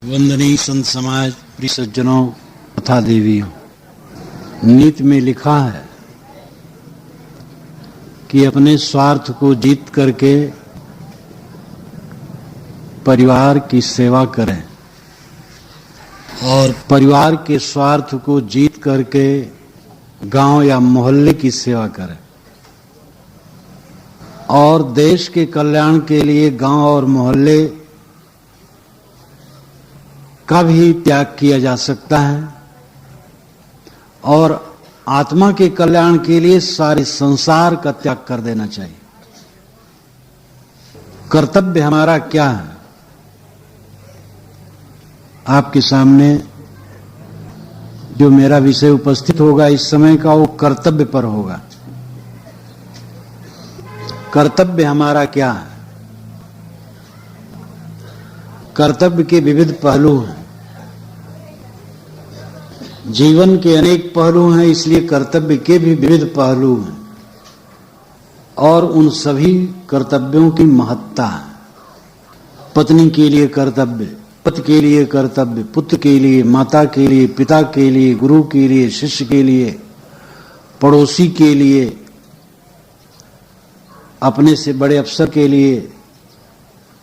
वंदनीय संत समाज, प्रिय सज्जनों तथा देवियों, नीति में लिखा है कि अपने स्वार्थ को जीत करके परिवार की सेवा करें और परिवार के स्वार्थ को जीत करके गांव या मोहल्ले की सेवा करें और देश के कल्याण के लिए गांव और मोहल्ले का भी त्याग किया जा सकता है और आत्मा के कल्याण के लिए सारे संसार का त्याग कर देना चाहिए। कर्तव्य हमारा क्या है? आपके सामने जो मेरा विषय उपस्थित होगा इस समय का, वो कर्तव्य पर होगा। कर्तव्य हमारा क्या है? कर्तव्य के विविध पहलू हैं। जीवन के अनेक पहलू हैं, इसलिए कर्तव्य के भी विविध पहलू हैं और उन सभी कर्तव्यों की महत्ता है। पत्नी के लिए कर्तव्य, पति के लिए कर्तव्य, पुत्र के लिए, माता के लिए, पिता के लिए, गुरु के लिए, शिष्य के लिए, पड़ोसी के लिए, अपने से बड़े अफसर के लिए,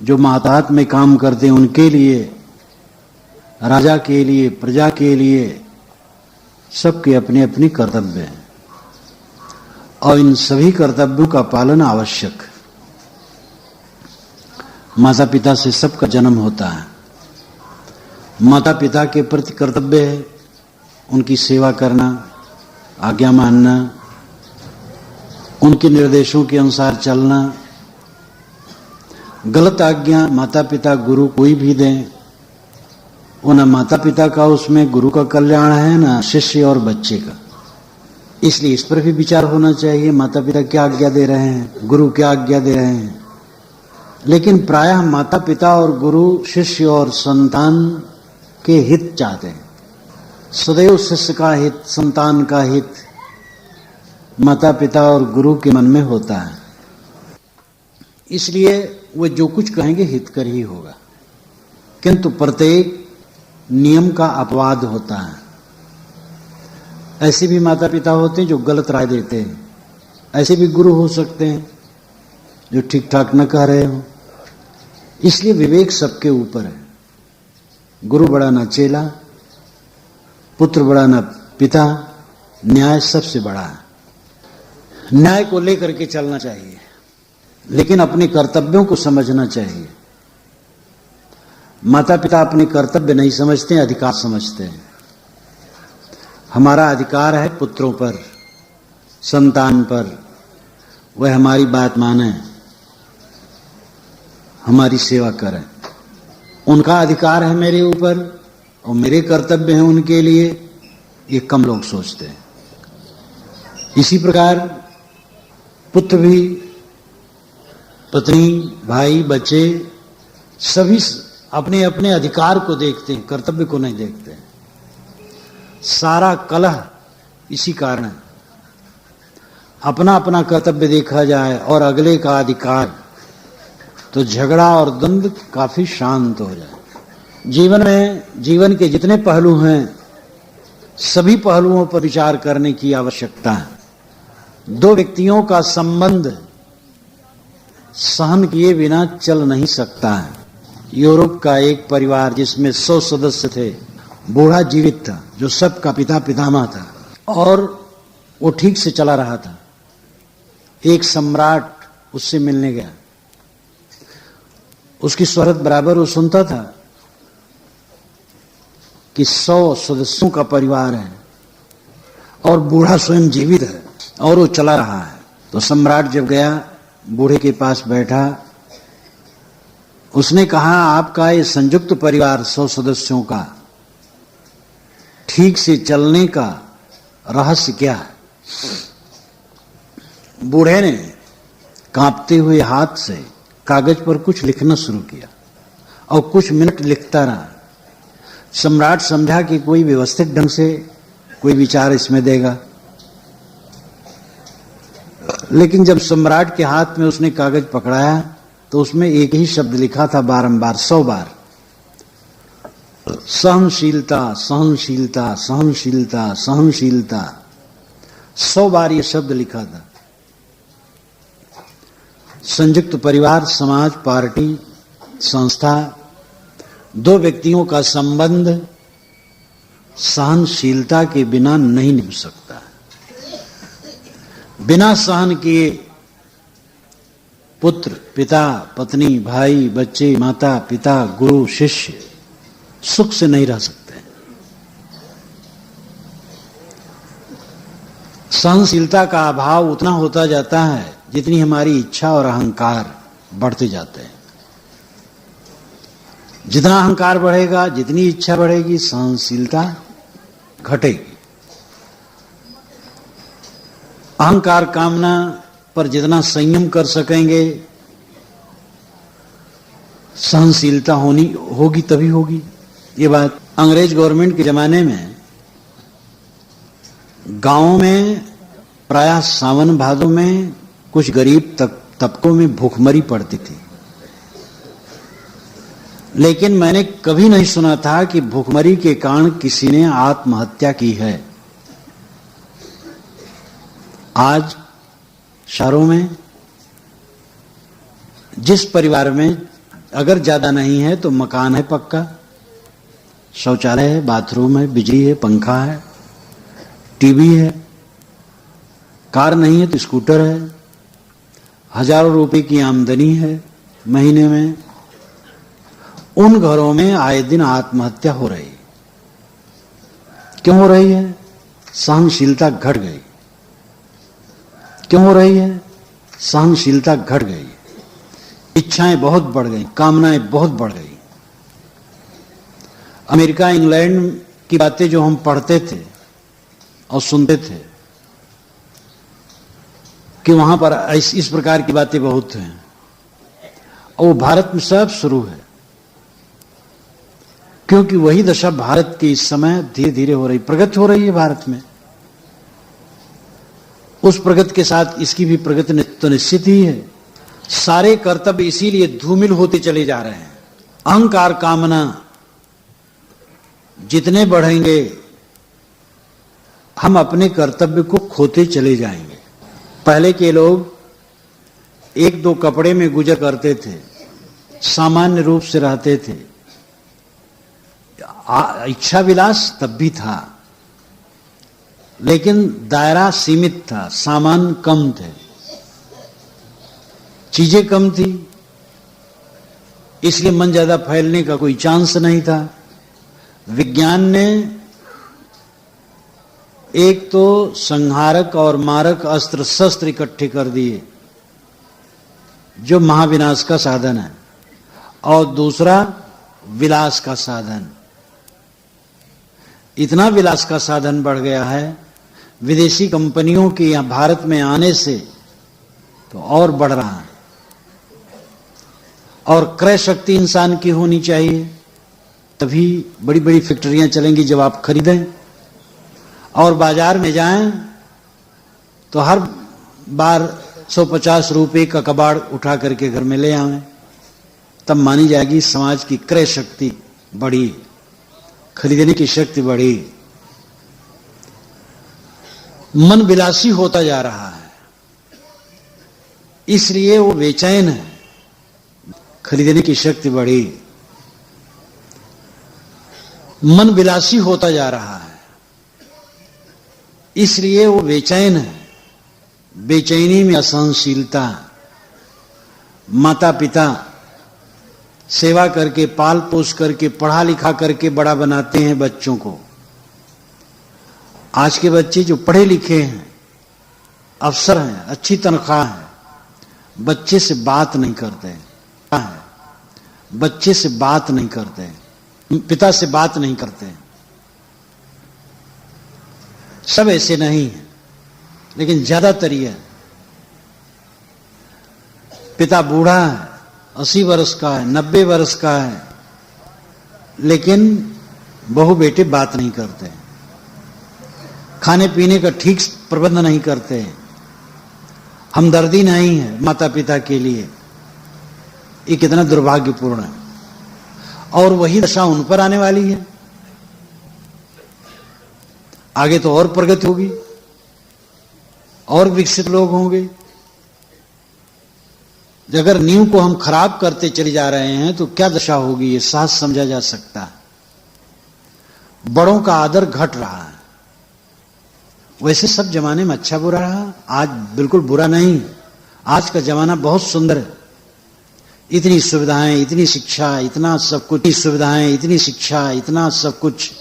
जो मातहत में काम करते हैं उनके लिए, राजा के लिए, प्रजा के लिए, सबके अपने अपने कर्तव्य हैं और इन सभी कर्तव्यों का पालन आवश्यक है। माता पिता से सबका जन्म होता है। माता पिता के प्रति कर्तव्य है उनकी सेवा करना, आज्ञा मानना, उनके निर्देशों के अनुसार चलना। गलत आज्ञा माता पिता गुरु कोई भी दें, वो न माता पिता का उसमें गुरु का कल्याण है, न शिष्य और बच्चे का। इसलिए इस पर भी विचार होना चाहिए, माता पिता क्या आज्ञा दे रहे हैं, गुरु क्या आज्ञा दे रहे हैं। लेकिन प्रायः माता पिता और गुरु शिष्य और संतान के हित चाहते हैं। सदैव शिष्य का हित, संतान का हित माता पिता और गुरु के मन में होता है। इसलिए वे जो कुछ कहेंगे हित कर ही होगा, किंतु प्रत्येक नियम का अपवाद होता है। ऐसे भी माता पिता होते हैं जो गलत राय देते हैं, ऐसे भी गुरु हो सकते हैं जो ठीक ठाक न कह रहे हो। इसलिए विवेक सबके ऊपर है। गुरु बड़ा न चेला, पुत्र बड़ा न पिता, न्याय सबसे बड़ा है। न्याय को लेकर के चलना चाहिए, लेकिन अपने कर्तव्यों को समझना चाहिए। माता पिता अपने कर्तव्य नहीं समझते, अधिकार समझते हैं। हमारा अधिकार है पुत्रों पर, संतान पर, वह हमारी बात माने, हमारी सेवा करें। उनका अधिकार है मेरे ऊपर और मेरे कर्तव्य हैं उनके लिए, ये कम लोग सोचते हैं। इसी प्रकार पुत्र भी, पत्नी, भाई, बच्चे सभी अपने अपने अधिकार को देखते हैं, कर्तव्य को नहीं देखते हैं। सारा कलह इसी कारण है। अपना अपना कर्तव्य देखा जाए और अगले का अधिकार, तो झगड़ा और द्वंद्व काफी शांत हो जाए। जीवन में जीवन के जितने पहलू हैं, सभी पहलुओं पर विचार करने की आवश्यकता है। दो व्यक्तियों का संबंध सहन किए बिना चल नहीं सकता है। यूरोप का एक परिवार जिसमें 100 सदस्य थे, बूढ़ा जीवित था जो सबका पिता पितामह था और वो ठीक से चला रहा था। एक सम्राट उससे मिलने गया, उसकी शोहरत बराबर वो सुनता था कि 100 सदस्यों का परिवार है और बूढ़ा स्वयं जीवित है और वो चला रहा है। तो सम्राट जब गया, बूढ़े के पास बैठा, उसने कहा, आपका ये संयुक्त परिवार 100 सदस्यों का ठीक से चलने का रहस्य क्या है? बूढ़े ने कांपते हुए हाथ से कागज पर कुछ लिखना शुरू किया और कुछ मिनट लिखता रहा। सम्राट समझा कि कोई व्यवस्थित ढंग से कोई विचार इसमें देगा, लेकिन जब सम्राट के हाथ में उसने कागज पकड़ाया तो उसमें एक ही शब्द लिखा था बारंबार, 100 बार, सहनशीलता, सहनशीलता, सहनशीलता, सहनशीलता, 100 बार ये शब्द लिखा था। संयुक्त परिवार, समाज, पार्टी, संस्था, दो व्यक्तियों का संबंध सहनशीलता के बिना नहीं निभ सकता। बिना सहन किए पुत्र, पिता, पत्नी, भाई, बच्चे, माता, पिता, गुरु, शिष्य सुख से नहीं रह सकते। सहनशीलता का अभाव उतना होता जाता है जितनी हमारी इच्छा और अहंकार बढ़ते जाते हैं। जितना अहंकार बढ़ेगा, जितनी इच्छा बढ़ेगी, सहनशीलता घटेगी। अहंकार कामना पर जितना संयम कर सकेंगे, सहनशीलता होगी तभी होगी। ये बात अंग्रेज गवर्नमेंट के जमाने में गांवों में प्रायः सावन भादों में कुछ गरीब तबकों में भूखमरी पड़ती थी, लेकिन मैंने कभी नहीं सुना था कि भूखमरी के कारण किसी ने आत्महत्या की है। आज शहरों में जिस परिवार में अगर ज्यादा नहीं है तो मकान है पक्का, शौचालय है, बाथरूम है, बिजली है, पंखा है, टीवी है, कार नहीं है तो स्कूटर है, हजारों रुपए की आमदनी है महीने में, उन घरों में आए दिन आत्महत्या हो रही। क्यों हो रही है? सहनशीलता घट गई। क्यों हो रही है? सहनशीलता घट गई। इच्छाएं बहुत बढ़ गई, कामनाएं बहुत बढ़ गई। अमेरिका, इंग्लैंड की बातें जो हम पढ़ते थे और सुनते थे कि वहां पर इस प्रकार की बातें बहुत हैं, और वो भारत में सब शुरू है, क्योंकि वही दशा भारत की इस समय धीरे धीरे हो रही, प्रगति हो रही है भारत में। उस प्रगति के साथ इसकी भी प्रगति तो निश्चित ही है। सारे कर्तव्य इसीलिए धूमिल होते चले जा रहे हैं। अहंकार कामना जितने बढ़ेंगे, हम अपने कर्तव्य को खोते चले जाएंगे। पहले के लोग एक दो कपड़े में गुजर करते थे, सामान्य रूप से रहते थे। इच्छा विलास तब भी था, लेकिन दायरा सीमित था, सामान कम थे, चीजें कम थी, इसलिए मन ज्यादा फैलने का कोई चांस नहीं था। विज्ञान ने एक तो संहारक और मारक अस्त्र शस्त्र इकट्ठे कर दिए जो महाविनाश का साधन है, और दूसरा विलास का साधन। इतना विलास का साधन बढ़ गया है विदेशी कंपनियों के यहां भारत में आने से, तो और बढ़ रहा है। और क्रय शक्ति इंसान की होनी चाहिए, तभी बड़ी बड़ी फैक्ट्रियां चलेंगी जब आप खरीदें। और बाजार में जाएं तो हर बार 150 रुपए का कबाड़ उठा करके घर में ले आवें, तब मानी जाएगी समाज की क्रय शक्ति बढ़ी, खरीदने की शक्ति बढ़ी। मन विलासी होता जा रहा है, इसलिए वो बेचैन है। खरीदने की शक्ति बढ़ी, मन विलासी होता जा रहा है, इसलिए वो बेचैन है। बेचैनी में असहनशीलता। माता पिता सेवा करके, पाल पोस करके, पढ़ा लिखा करके बड़ा बनाते हैं बच्चों को। आज के बच्चे जो पढ़े लिखे हैं, अफसर हैं, अच्छी तनख्वाह है, बच्चे से बात नहीं करते, बच्चे से बात नहीं करते, पिता से बात नहीं करते। सब ऐसे नहीं है, लेकिन ज्यादातर ये है। पिता बूढ़ा है, 80 वर्ष का है, 90 वर्ष का है, लेकिन बहू बेटे बात नहीं करते, खाने पीने का ठीक प्रबंध नहीं करते, हमदर्दी नहीं है माता पिता के लिए। ये कितना दुर्भाग्यपूर्ण है। और वही दशा उन पर आने वाली है। आगे तो और प्रगति होगी, और विकसित लोग होंगे। अगर नींव को हम खराब करते चले जा रहे हैं तो क्या दशा होगी, ये साफ समझा जा सकता है। बड़ों का आदर घट रहा है। वैसे सब जमाने में अच्छा बुरा रहा, आज बिल्कुल बुरा नहीं। आज का जमाना बहुत सुंदर है। इतनी सुविधाएं, इतनी शिक्षा, इतना सब कुछ, सुविधाएं, इतनी शिक्षा, इतना सब कुछ,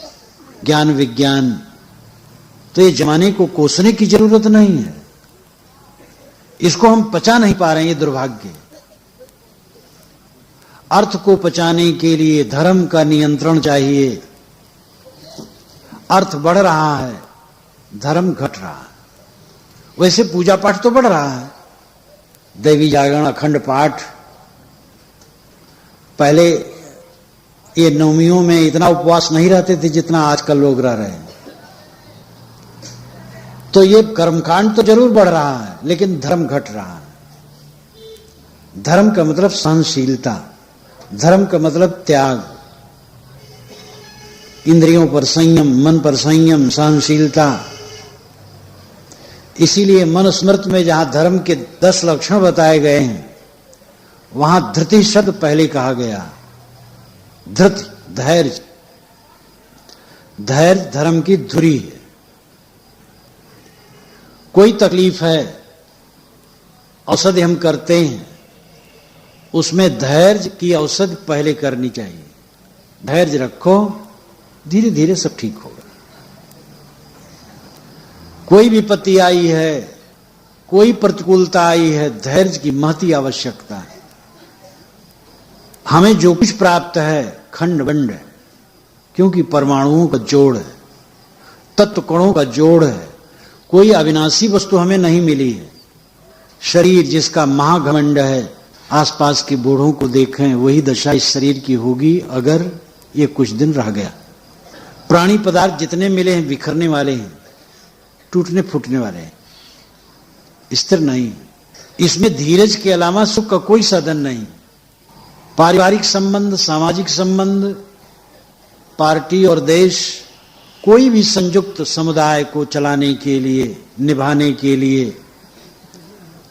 ज्ञान विज्ञान, तो ये जमाने को कोसने की जरूरत नहीं है। इसको हम पचा नहीं पा रहे हैं, ये दुर्भाग्य। अर्थ को पचाने के लिए धर्म का नियंत्रण चाहिए। अर्थ बढ़ रहा है, धर्म घट रहा है। वैसे पूजा पाठ तो बढ़ रहा है, देवी जागरण, अखंड पाठ। पहले ये नवमियों में इतना उपवास नहीं रहते थे जितना आजकल लोग रह रहे हैं। तो ये कर्मकांड तो जरूर बढ़ रहा है, लेकिन धर्म घट रहा है। धर्म का मतलब सहनशीलता, धर्म का मतलब त्याग, इंद्रियों पर संयम, मन पर संयम, सहनशीलता। इसीलिए मनुस्मृति में जहां धर्म के 10 लक्षण बताए गए हैं, वहां धृति शब्द पहले कहा गया। धृति, धैर्य। धैर्य धर्म की धुरी है। कोई तकलीफ है, औषधि हम करते हैं, उसमें धैर्य की औषधि पहले करनी चाहिए। धैर्य रखो, धीरे धीरे सब ठीक होगा। कोई विपत्ति आई है, कोई प्रतिकूलता आई है, धैर्य की महती आवश्यकता है। हमें जो कुछ प्राप्त है खंड बंड है, क्योंकि परमाणुओं का जोड़ है, तत्व कणों का जोड़ है। कोई अविनाशी वस्तु हमें नहीं मिली है। शरीर जिसका महाघमंड है, आसपास के बूढ़ों को देखें, वही दशा इस शरीर की होगी अगर ये कुछ दिन रह गया। प्राणी पदार्थ जितने मिले हैं बिखरने वाले हैं, टूटने फूटने वाले हैं, स्थिर नहीं। इसमें धीरज के अलावा सुख का कोई साधन नहीं। पारिवारिक संबंध, सामाजिक संबंध, पार्टी और देश, कोई भी संयुक्त समुदाय को चलाने के लिए, निभाने के लिए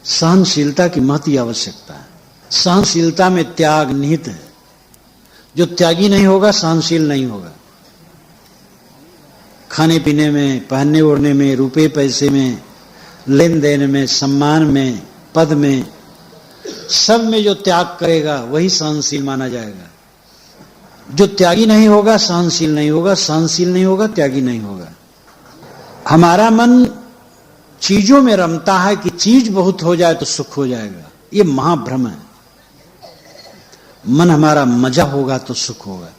सहनशीलता की महती आवश्यकता है। सहनशीलता में त्याग निहित है। जो त्यागी नहीं होगा सहनशील नहीं होगा। खाने पीने में, पहनने ओढ़ने में, रुपए पैसे में, लेन देन में, सम्मान में, पद में, सब में जो त्याग करेगा वही सहनशील माना जाएगा। जो त्यागी नहीं होगा सहनशील नहीं होगा, सहनशील नहीं होगा त्यागी नहीं होगा। हमारा मन चीजों में रमता है कि चीज बहुत हो जाए तो सुख हो जाएगा। ये महाभ्रम है। मन हमारा मजा होगा तो सुख होगा।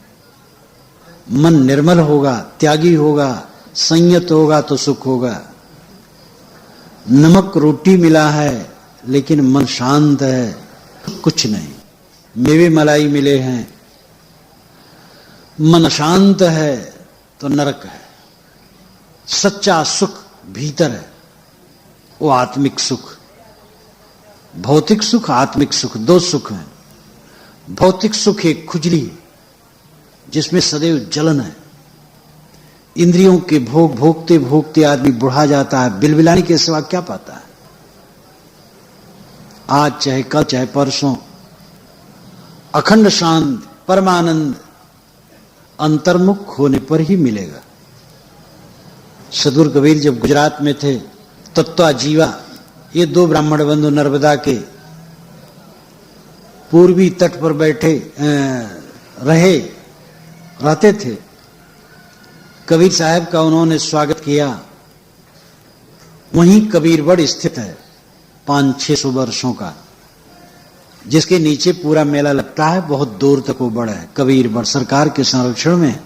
मन निर्मल होगा, त्यागी होगा, संयत होगा तो सुख होगा। नमक रोटी मिला है लेकिन मन शांत है, कुछ नहीं। मेवे मलाई मिले हैं, मन शांत है तो नरक है। सच्चा सुख भीतर है, वो आत्मिक सुख। भौतिक सुख, आत्मिक सुख, दो सुख हैं। भौतिक सुख एक खुजली है जिसमें सदैव जलन है। इंद्रियों के भोग भोगते भोगते आदमी बुढ़ा जाता है। बिलबिलाने के सिवा क्या पाता है? आज चाहे कल चाहे परसों अखंड शांत परमानंद अंतर्मुख होने पर ही मिलेगा। सदगुरु कबीर जब गुजरात में थे, तत्वा जीवा, ये दो ब्राह्मण बंधु नर्मदा के पूर्वी तट पर बैठे रहते थे। कबीर साहब का उन्होंने स्वागत किया। वहीं कबीरबड़ स्थित है 500-600 वर्षों का, जिसके नीचे पूरा मेला लगता है। बहुत दूर तक वो बड़ा है कबीरबड़, सरकार के संरक्षण में।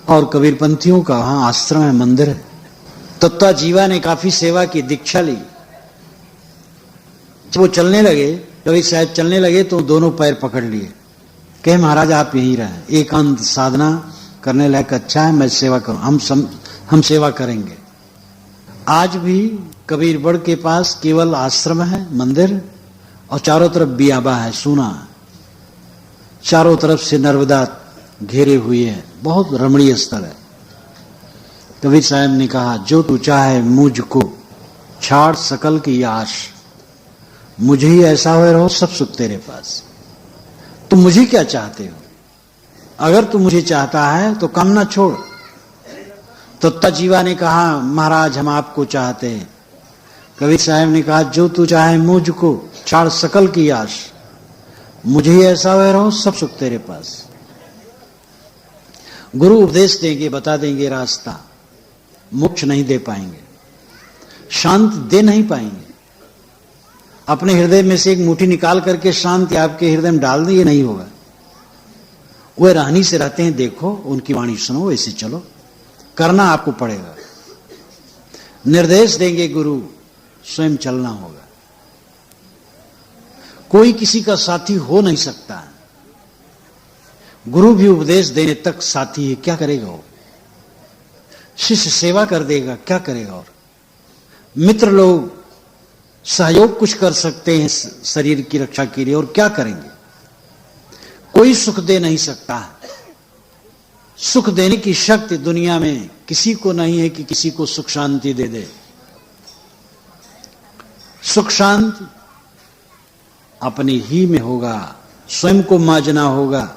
और कबीरपंथियों का वहां आश्रम है, मंदिर है। तत्वा जीवा ने काफी सेवा की, दीक्षा ली। जब वो चलने लगे, कबीर साहब चलने लगे तो दोनों पैर पकड़ लिए। कहे महाराज आप यहीं रहें, एकांत साधना करने लायक अच्छा है, मैं सेवा करूं, हम सेवा करेंगे। आज भी कबीरबड़ के पास केवल आश्रम है, मंदिर, और चारों तरफ बियाबा है, सूना। चारों तरफ से नर्मदा घेरे हुए है, बहुत रमणीय स्थल है। कबीर साहब ने कहा, जो तू चाहे मुझको छाड़ सकल की आश, मुझे ही ऐसा हुए रहो सब सुख तेरे पास। तुम मुझे क्या चाहते हो? अगर तू मुझे चाहता है तो कामना छोड़। तोता जीवा ने कहा, महाराज हम आपको चाहते हैं। कबीर साहब ने कहा, जो तू चाहे मुझको छाड़ सकल की आश, मुझे ही ऐसा हुए रहो सब सुख तेरे पास। गुरु उपदेश देंगे, बता देंगे रास्ता, मोक्ष नहीं दे पाएंगे, शांत दे नहीं पाएंगे। अपने हृदय में से एक मुट्ठी निकाल करके शांति आपके हृदय में डाल दें, ये नहीं होगा। वे रहनी से रहते हैं, देखो उनकी वाणी सुनो, ऐसे चलो, करना आपको पड़ेगा। निर्देश देंगे गुरु, स्वयं चलना होगा। कोई किसी का साथी हो नहीं सकता। गुरु भी उपदेश देने तक साथी है, क्या करेगा वो? शिष्य सेवा कर देगा, क्या करेगा? और मित्र लोग सहयोग कुछ कर सकते हैं शरीर की रक्षा के लिए, और क्या करेंगे? कोई सुख दे नहीं सकता। सुख देने की शक्ति दुनिया में किसी को नहीं है कि किसी को सुख शांति दे दे। सुख शांति अपने ही में होगा, स्वयं को मांझना होगा,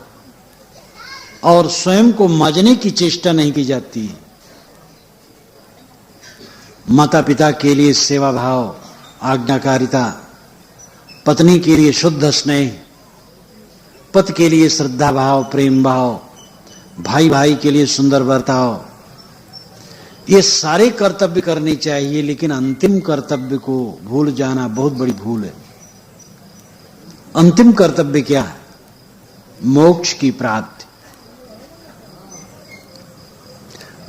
और स्वयं को मांझने की चेष्टा नहीं की जाती। माता पिता के लिए सेवा भाव, आज्ञाकारिता, पत्नी के लिए शुद्ध स्नेह, पति के लिए श्रद्धा भाव, प्रेम भाव, भाई भाई के लिए सुंदर बर्ताव, ये सारे कर्तव्य करने चाहिए। लेकिन अंतिम कर्तव्य को भूल जाना बहुत बड़ी भूल है। अंतिम कर्तव्य क्या है? मोक्ष की प्राप्ति।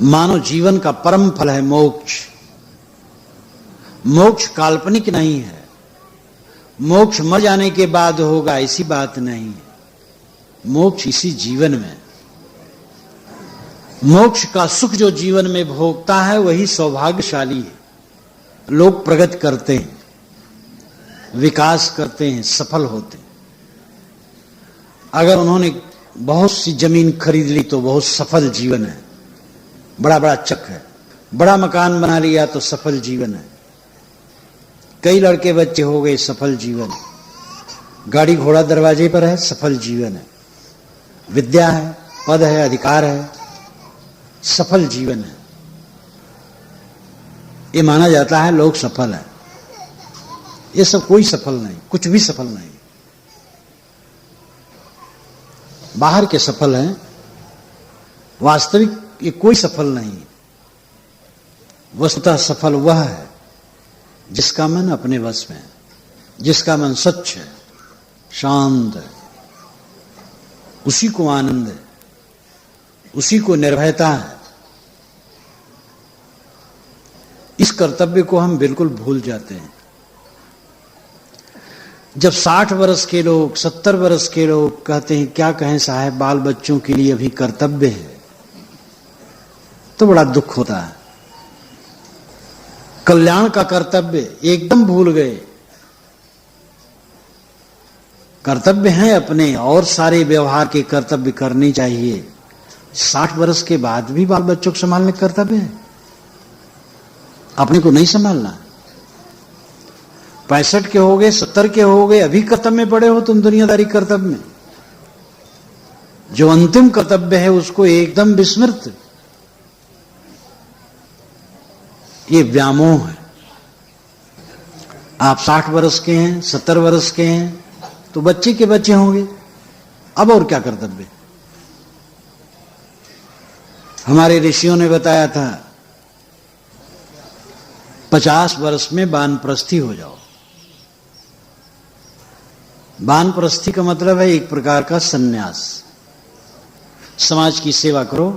मानव जीवन का परम फल है मोक्ष। मोक्ष काल्पनिक नहीं है। मोक्ष मर जाने के बाद होगा, ऐसी बात नहीं है। मोक्ष इसी जीवन में। मोक्ष का सुख जो जीवन में भोगता है वही सौभाग्यशाली है। लोग प्रगति करते हैं, विकास करते हैं, सफल होते हैं। अगर उन्होंने बहुत सी जमीन खरीद ली तो बहुत सफल जीवन है, बड़ा बड़ा चक है। बड़ा मकान बना लिया तो सफल जीवन है। कई लड़के बच्चे हो गए, सफल जीवन। गाड़ी घोड़ा दरवाजे पर है, सफल जीवन है। विद्या है, पद है, अधिकार है, सफल जीवन है। ये माना जाता है लोग सफल हैं। ये सब कोई सफल नहीं, कुछ भी सफल नहीं। बाहर के सफल हैं, वास्तविक ये कोई सफल नहीं। वस्तुतः सफल वह है जिसका मन अपने वश में है, जिसका मन सच्च है, शांत है, उसी को आनंद है, उसी को निर्भयता है। इस कर्तव्य को हम बिल्कुल भूल जाते हैं। जब 60 वर्ष के लोग, 70 वर्ष के लोग कहते हैं क्या कहें साहब, बाल बच्चों के लिए अभी कर्तव्य है, तो बड़ा दुख होता है। कल्याण का कर्तव्य एकदम भूल गए। कर्तव्य हैं अपने, और सारे व्यवहार के कर्तव्य करने चाहिए। 60 वर्ष के बाद भी बाल बच्चों को संभालने का कर्तव्य है, अपने को नहीं संभालना। 65 के हो गए, 70 के हो गए, अभी कर्तव्य में पड़े हो तुम, दुनियादारी कर्तव्य में। जो अंतिम कर्तव्य है उसको एकदम विस्मृत। ये व्यामोह है। आप 60 वर्ष के हैं, 70 वर्ष के हैं, तो बच्चे के बच्चे होंगे, अब और क्या कर्तव्य। हमारे ऋषियों ने बताया था 50 वर्ष में वानप्रस्थी हो जाओ। वानप्रस्थी का मतलब है एक प्रकार का सन्यास। समाज की सेवा करो,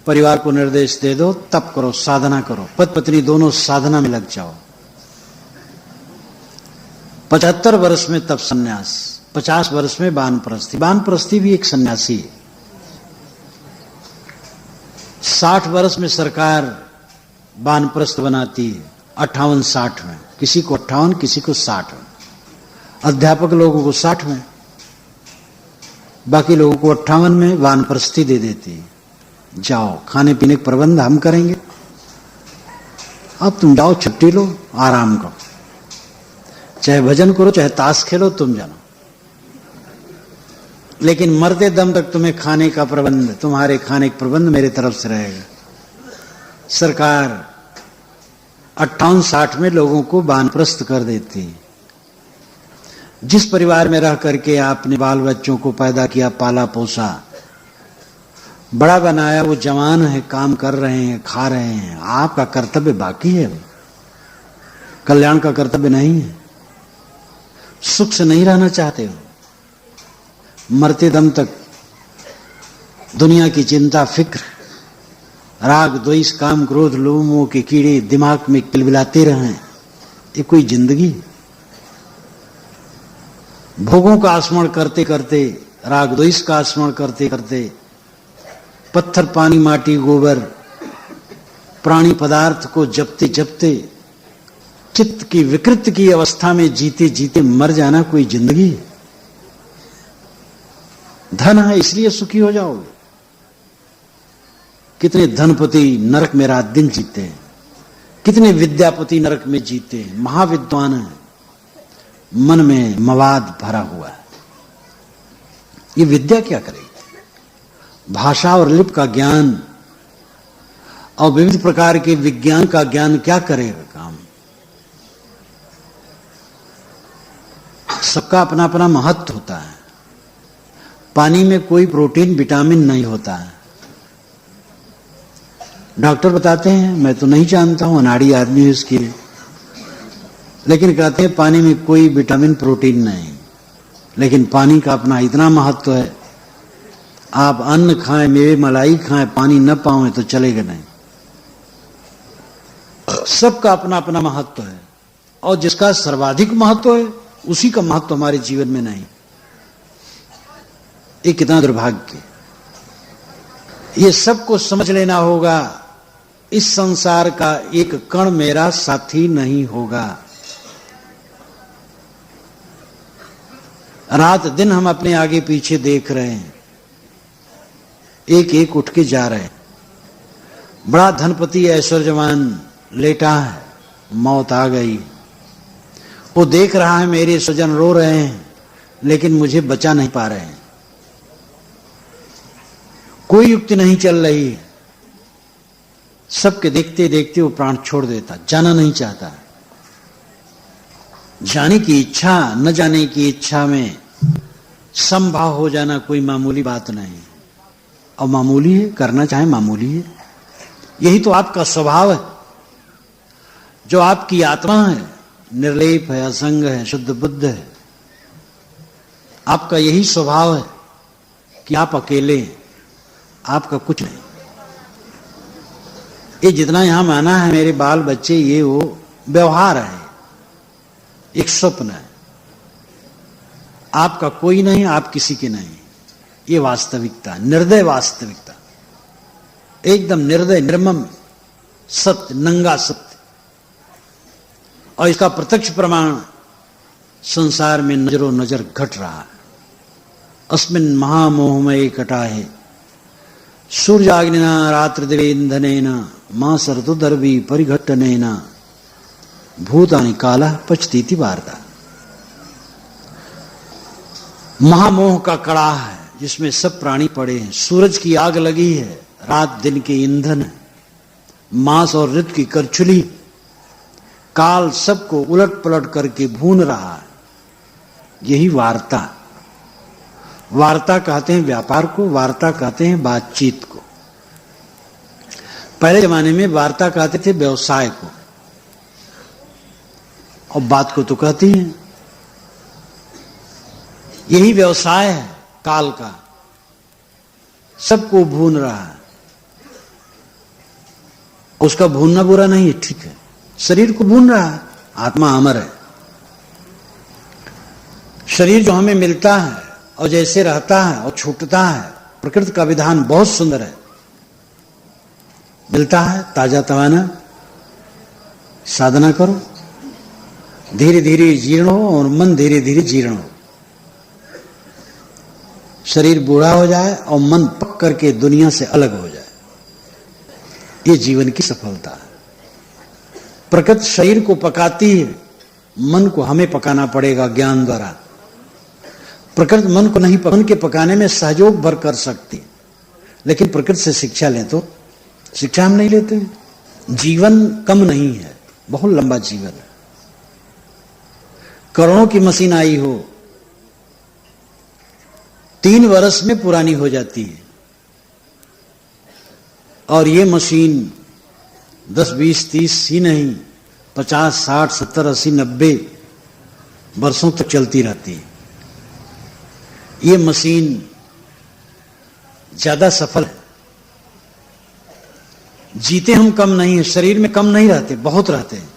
परिवार को निर्देश दे दो, तप करो, साधना करो, पति पत्नी दोनों साधना में लग जाओ। 75 वर्ष में तप सन्यास, 50 वर्ष में वानप्रस्थी। वानप्रस्थी भी एक सन्यासी है। 60 वर्ष में सरकार वानप्रस्थ बनाती है, 58-60 में, किसी को 58, किसी को 60 में, अध्यापक लोगों को 60 में। बाकी लोगों को 58 में वानप्रस्थी दे देती, जाओ खाने पीने का प्रबंध हम करेंगे, अब तुम जाओ छुट्टी लो आराम करो, चाहे भजन करो चाहे ताश खेलो, तुम जानो, लेकिन मरते दम तक तुम्हें खाने का प्रबंध, तुम्हारे खाने का प्रबंध मेरे तरफ से रहेगा। सरकार 58-60 में लोगों को वानप्रस्थ कर देती। जिस परिवार में रह करके आपने बाल बच्चों को पैदा किया, पाला पोसा, बड़ा बनाया, वो जवान है, काम कर रहे हैं, खा रहे हैं, आपका कर्तव्य बाकी है, कल्याण का कर्तव्य नहीं है। सुख से नहीं रहना चाहते हो, मरते दम तक दुनिया की चिंता, फिक्र, राग द्वेष काम क्रोध लोभ मोह के कीड़े दिमाग में किलबिलाते रहें, ये कोई जिंदगी? भोगों का स्मरण करते करते, राग द्वेष का स्मरण करते करते, पत्थर पानी माटी गोबर प्राणी पदार्थ को जपते जपते चित्त की विकृत की अवस्था में जीते जीते मर जाना कोई जिंदगी है? धन है इसलिए सुखी हो जाओगे? कितने धनपति नरक में रात दिन जीते हैं, कितने विद्यापति नरक में जीते हैं, महाविद्वान है, मन में मवाद भरा हुआ है। ये विद्या क्या करेगी? भाषा और लिपि का ज्ञान और विविध प्रकार के विज्ञान का ज्ञान क्या करेगा काम? सबका अपना अपना महत्व होता है। पानी में कोई प्रोटीन विटामिन नहीं होता है। डॉक्टर बताते हैं, मैं तो नहीं जानता हूं, अनाड़ी आदमी है इसके लिए, लेकिन कहते हैं पानी में कोई विटामिन प्रोटीन नहीं। लेकिन पानी का अपना इतना महत्व है, आप अन्न खाएं, मेवे मलाई खाएं, पानी न पाओ तो चलेगा नहीं। सबका अपना अपना महत्व है, और जिसका सर्वाधिक महत्व है उसी का महत्व हमारे जीवन में नहीं। ये कितना दुर्भाग्य! ये सबको समझ लेना होगा। इस संसार का एक कण मेरा साथी नहीं होगा। रात दिन हम अपने आगे पीछे देख रहे हैं, एक एक उठ के जा रहे हैं। बड़ा धनपति ऐश्वर्यवान लेटा है, मौत आ गई, वो देख रहा है मेरे स्वजन रो रहे हैं, लेकिन मुझे बचा नहीं पा रहे हैं। कोई युक्ति नहीं चल रही है। सबके देखते देखते वो प्राण छोड़ देता, जाना नहीं चाहता। जाने की इच्छा, न जाने की इच्छा में संभाव हो जाना कोई मामूली बात नहीं। और मामूली है, करना चाहे मामूली है। यही तो आपका स्वभाव है, जो आपकी आत्मा है, निर्लेप है, असंग है, शुद्ध बुद्ध है। आपका यही स्वभाव है कि आप अकेले हैं, आपका कुछ नहीं। ये जितना यहां माना है मेरे बाल बच्चे, ये वो व्यवहार है, एक स्वप्न है। आपका कोई नहीं, आप किसी के नहीं। ये वास्तविकता, निर्दय वास्तविकता, एकदम निर्दय, निर्मम सत्य, नंगा सत्य। और इसका प्रत्यक्ष प्रमाण संसार में नजरों नजर घट रहा है। अस्मिन् महामोहमय कटाहे सूर्याग्निना रात्रिदिवेन्धनेन मां सरतुदर्वी परिघट्टनेन भूतानि कालः पचतीति वार्ता। महामोह का कड़ा है जिसमें सब प्राणी पड़े हैं। सूरज की आग लगी है, रात दिन के ईंधन है, मांस और ऋतु की करछुली, काल सबको उलट पलट करके भून रहा है। यही वार्ता। वार्ता कहते हैं व्यापार को, वार्ता कहते हैं बातचीत को। पहले जमाने में वार्ता कहते थे व्यवसाय को, और बात को तो कहती हैं। यही व्यवसाय है काल का, सबको भून रहा है। उसका भूनना बुरा नहीं है, ठीक है, शरीर को भून रहा है। आत्मा अमर है। शरीर जो हमें मिलता है और जैसे रहता है और छूटता है, प्रकृति का विधान बहुत सुंदर है। मिलता है ताजा तवाना, साधना करो, धीरे धीरे जीर्ण हो और मन धीरे धीरे जीर्ण हो। शरीर बूढ़ा हो जाए और मन पक करके दुनिया से अलग हो जाए, ये जीवन की सफलता है। प्रकृति शरीर को पकाती है, मन को हमें पकाना पड़ेगा ज्ञान द्वारा। प्रकृति मन को नहीं, मन के पकाने में सहयोग भर कर सकती, लेकिन प्रकृति से शिक्षा लें तो शिक्षा हम नहीं लेते। जीवन कम नहीं है, बहुत लंबा जीवन है। करोड़ों की मशीन आई हो, 3 वर्ष में पुरानी हो जाती है, और ये मशीन 10, 20, 30 ही नहीं, 50, 60, 70, 80, 90 वर्षों तक चलती रहती है। ये मशीन ज्यादा सफल है। जीते हम कम नहीं है, शरीर में कम नहीं रहते, बहुत रहते हैं।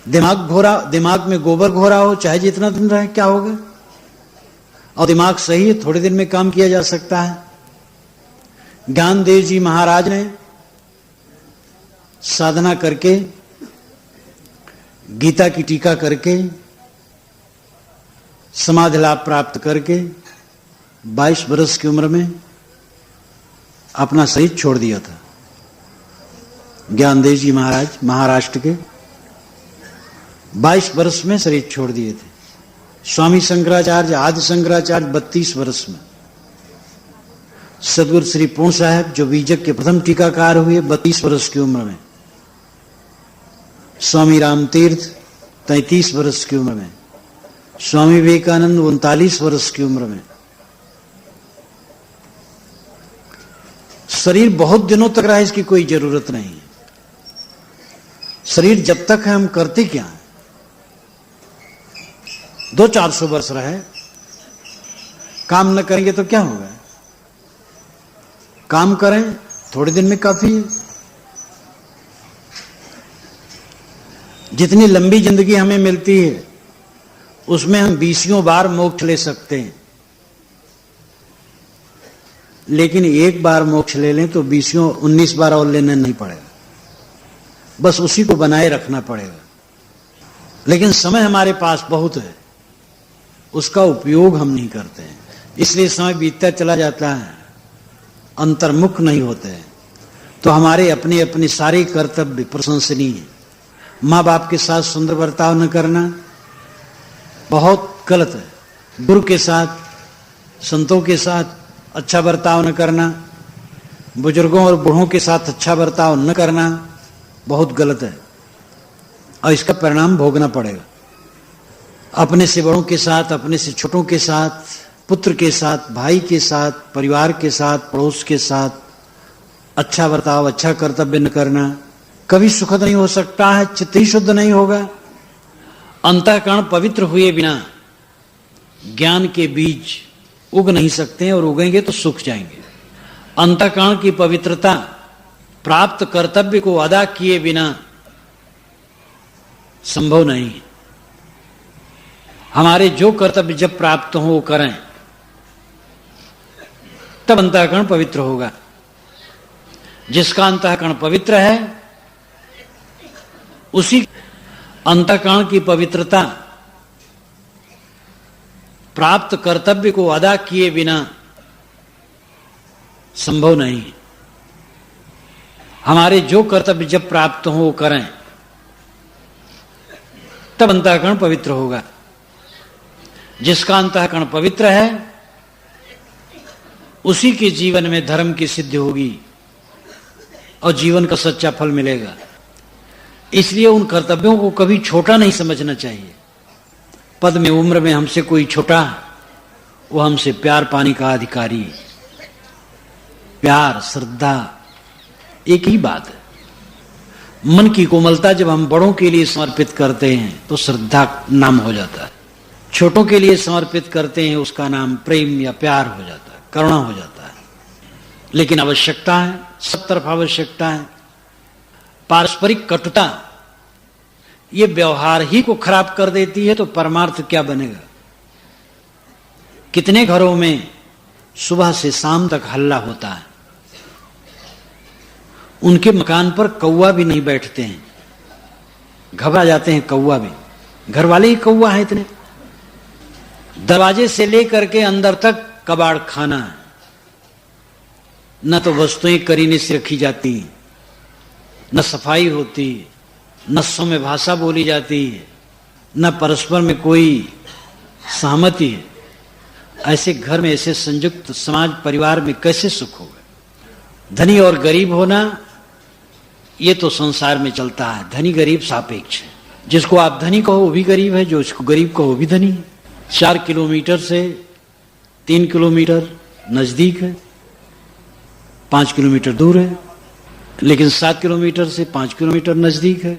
दिमाग में गोबर घोरा हो, चाहे जितना दिन रहे क्या होगा, और दिमाग सही है, थोड़े दिन में काम किया जा सकता है। ज्ञानदेव जी महाराज ने साधना करके, गीता की टीका करके, समाधि लाभ प्राप्त करके 22 वर्ष की उम्र में अपना शरीर छोड़ दिया था। ज्ञानदेव जी महाराज महाराष्ट्र के 22 वर्ष में शरीर छोड़ दिए थे। स्वामी शंकराचार्य, आदि शंकराचार्य 32 वर्ष में। सदगुरु श्री पूर्ण साहब जो बीजक के प्रथम टीकाकार हुए 32 वर्ष की उम्र में। स्वामी रामतीर्थ 33 वर्ष की उम्र में। स्वामी विवेकानंद 39 वर्ष की उम्र में। शरीर बहुत दिनों तक रहा, इसकी कोई जरूरत नहीं है। शरीर जब तक है हम करते क्या है? 200-400 वर्ष रहे, काम न करेंगे तो क्या होगा? काम करें, थोड़े दिन में काफी है। जितनी लंबी जिंदगी हमें मिलती है उसमें हम 20 बार मोक्ष ले सकते हैं, लेकिन एक बार मोक्ष ले लें तो 19 बार और लेना नहीं पड़ेगा, बस उसी को बनाए रखना पड़ेगा। लेकिन समय हमारे पास बहुत है, उसका उपयोग हम नहीं करते हैं, इसलिए समय बीतता चला जाता है, अंतर्मुख नहीं होते हैं। तो हमारे अपने अपने सारे कर्तव्य प्रशंसनीय हैं। माँ बाप के साथ सुंदर बर्ताव न करना बहुत गलत है। गुरु के साथ, संतों के साथ अच्छा बर्ताव न करना, बुजुर्गों और बूढ़ों के साथ अच्छा बर्ताव न करना बहुत गलत है, और इसका परिणाम भोगना पड़ेगा। अपने से बड़ों के साथ, अपने से छोटों के साथ, पुत्र के साथ, भाई के साथ, परिवार के साथ, पड़ोस के साथ अच्छा बर्ताव, अच्छा कर्तव्य न करना कभी सुखद नहीं हो सकता है। चित्त ही शुद्ध नहीं होगा। अंतःकरण पवित्र हुए बिना ज्ञान के बीज उग नहीं सकते हैं, और उगेंगे तो सूख जाएंगे। अंतःकरण की पवित्रता प्राप्त कर्तव्य को अदा किए बिना संभव नहीं है। हमारे जो कर्तव्य जब प्राप्त हो वो करें, तब अंतःकरण पवित्र होगा। जिसका अंतःकरण पवित्र है उसी अंतःकरण की पवित्रता प्राप्त कर्तव्य को अदा किए बिना संभव नहीं है। हमारे जो कर्तव्य जब प्राप्त हो वो करें, तब अंतःकरण पवित्र होगा। जिसका अंतःकरण पवित्र है उसी के जीवन में धर्म की सिद्धि होगी और जीवन का सच्चा फल मिलेगा। इसलिए उन कर्तव्यों को कभी छोटा नहीं समझना चाहिए। पद में, उम्र में हमसे कोई छोटा, वो हमसे प्यार पाने का अधिकारी है। प्यार, श्रद्धा एक ही बात है। मन की कोमलता जब हम बड़ों के लिए समर्पित करते हैं तो श्रद्धा नाम हो जाता है। छोटों के लिए समर्पित करते हैं, उसका नाम प्रेम या प्यार हो जाता है, करुणा हो जाता है। लेकिन आवश्यकता है, सब तरफ आवश्यकता है। पारस्परिक कटुता ये व्यवहार ही को खराब कर देती है, तो परमार्थ क्या बनेगा? कितने घरों में सुबह से शाम तक हल्ला होता है, उनके मकान पर कौवा भी नहीं बैठते हैं, घबरा जाते हैं कौवा भी। घर वाले ही कौवा है इतने, दरवाजे से लेकर के अंदर तक कबाड़ खाना है। न तो वस्तुएं करीने से रखी जाती, न सफाई होती, न सौम्य भाषा बोली जाती है, न परस्पर में कोई सहमति है। ऐसे घर में, ऐसे संयुक्त समाज परिवार में कैसे सुख होगा? धनी और गरीब होना ये तो संसार में चलता है। धनी गरीब सापेक्ष है। जिसको आप धनी कहो वो भी गरीब है, जो इसको गरीब कहो वो भी धनी है। 4 किलोमीटर से 3 किलोमीटर नजदीक है, 5 किलोमीटर दूर है, लेकिन 7 किलोमीटर से 5 किलोमीटर नजदीक है।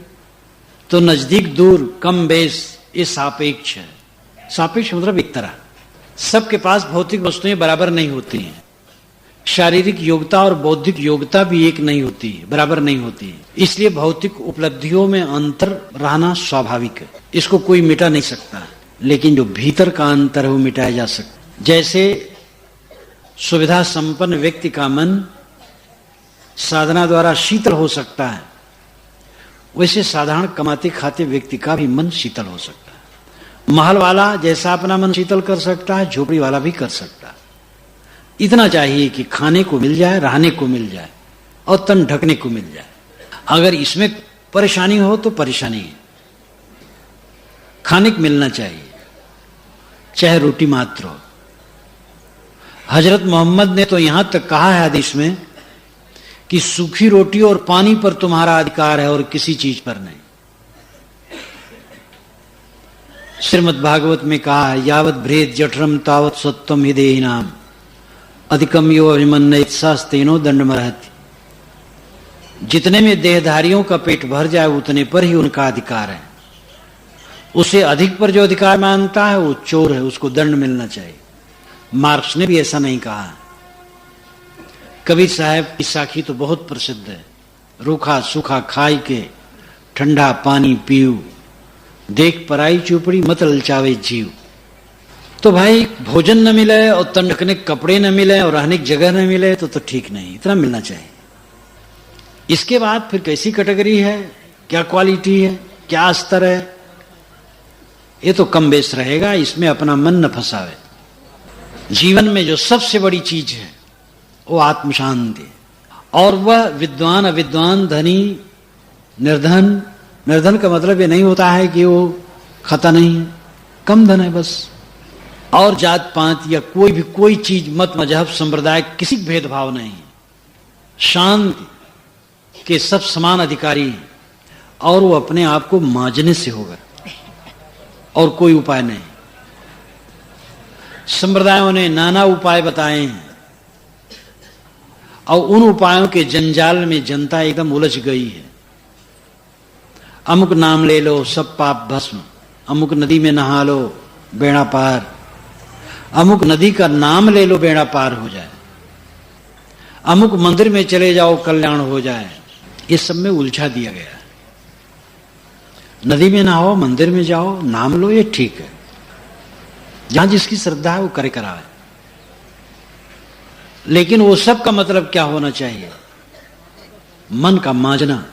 तो नजदीक दूर कम बेस ये सापेक्ष है। सापेक्ष मतलब एक तरह। सबके पास भौतिक वस्तुएं बराबर नहीं होती हैं। शारीरिक योग्यता और बौद्धिक योग्यता भी एक नहीं होती है, बराबर नहीं होती है। इसलिए भौतिक उपलब्धियों में अंतर रहना स्वाभाविक है, इसको कोई मिटा नहीं सकता। लेकिन जो भीतर का अंतर है वो मिटाया जा सकता। जैसे सुविधा संपन्न व्यक्ति का मन साधना द्वारा शीतल हो सकता है, वैसे साधारण कमाते खाते व्यक्ति का भी मन शीतल हो सकता है। महल वाला जैसा अपना मन शीतल कर सकता है, झोपड़ी वाला भी कर सकता है। इतना चाहिए कि खाने को मिल जाए, रहने को मिल जाए और तन ढकने को मिल जाए। अगर इसमें परेशानी हो तो परेशानी है। खाने को मिलना चाहिए, चाहे रोटी मात्र हो। हजरत मोहम्मद ने तो यहां तक कहा है हदीस में कि सूखी रोटी और पानी पर तुम्हारा अधिकार है और किसी चीज पर नहीं। श्रीमद् भागवत में कहा है, यावत भ्रेद जठरम तावत सत्वम हिदेहि नाम अधिकम यो अभिमन्यत शास्त्रेनो दंडमर्हति। जितने में देहधारियों का पेट भर जाए उतने पर ही उनका अधिकार है। उसे अधिक पर जो अधिकार मानता है वो चोर है, उसको दंड मिलना चाहिए। मार्क्स ने भी ऐसा नहीं कहा। कबीर साहब की साखी तो बहुत प्रसिद्ध है, रूखा सूखा खाई के ठंडा पानी पीऊ, देख पराई चुपड़ी मत ललचावे जीव। तो भाई भोजन न मिले और तन ढकने कपड़े न मिले और रहने की जगह न मिले तो ठीक नहीं, इतना मिलना चाहिए। इसके बाद फिर कैसी कैटेगरी है, क्या क्वालिटी है, क्या स्तर है, ये तो कम बेस रहेगा। इसमें अपना मन न फंसावे। जीवन में जो सबसे बड़ी चीज है वो आत्म शांति, और वह विद्वान अविद्वान, धनी निर्धन। निर्धन का मतलब ये नहीं होता है कि वो खाता नहीं है, कम धन है बस। और जात पात या कोई भी कोई चीज, मत मजहब संप्रदाय, किसी भेदभाव नहीं है। शांति के सब समान अधिकारी हैं और वो अपने आप को मांझने से होगा और कोई उपाय नहीं। संप्रदायों ने नाना उपाय बताए हैं और उन उपायों के जंजाल में जनता एकदम उलझ गई है। अमुक नाम ले लो सब पाप भस्म, अमुक नदी में नहा लो बेड़ा पार, अमुक नदी का नाम ले लो बेड़ा पार हो जाए, अमुक मंदिर में चले जाओ कल्याण हो जाए। ये सब में उलझा दिया गया। नदी में नहाओ, मंदिर में जाओ, नाम लो, ये ठीक है। जहां जिसकी श्रद्धा है वो करे करावे। लेकिन वो सब का मतलब क्या होना चाहिए? मन का मांझना।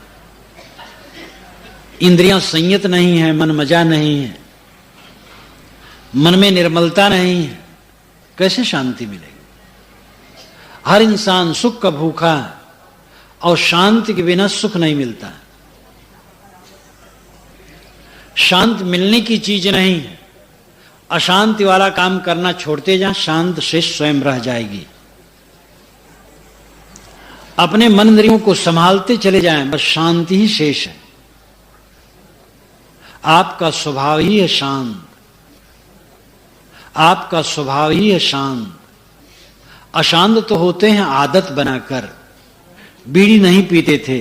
इंद्रियां संयत नहीं है, मन मजा नहीं है, मन में निर्मलता नहीं है, कैसे शांति मिलेगी? हर इंसान सुख का भूखा है और शांति के बिना सुख नहीं मिलता। शांत मिलने की चीज नहीं है। अशांति वाला काम करना छोड़ते जा, शांत शेष स्वयं रह जाएगी। अपने मन इंद्रियों को संभालते चले जाएं, बस शांति ही शेष है। आपका स्वभाव ही है शांत, आपका स्वभाव ही है शांत। अशांत तो होते हैं आदत बनाकर। बीड़ी नहीं पीते थे,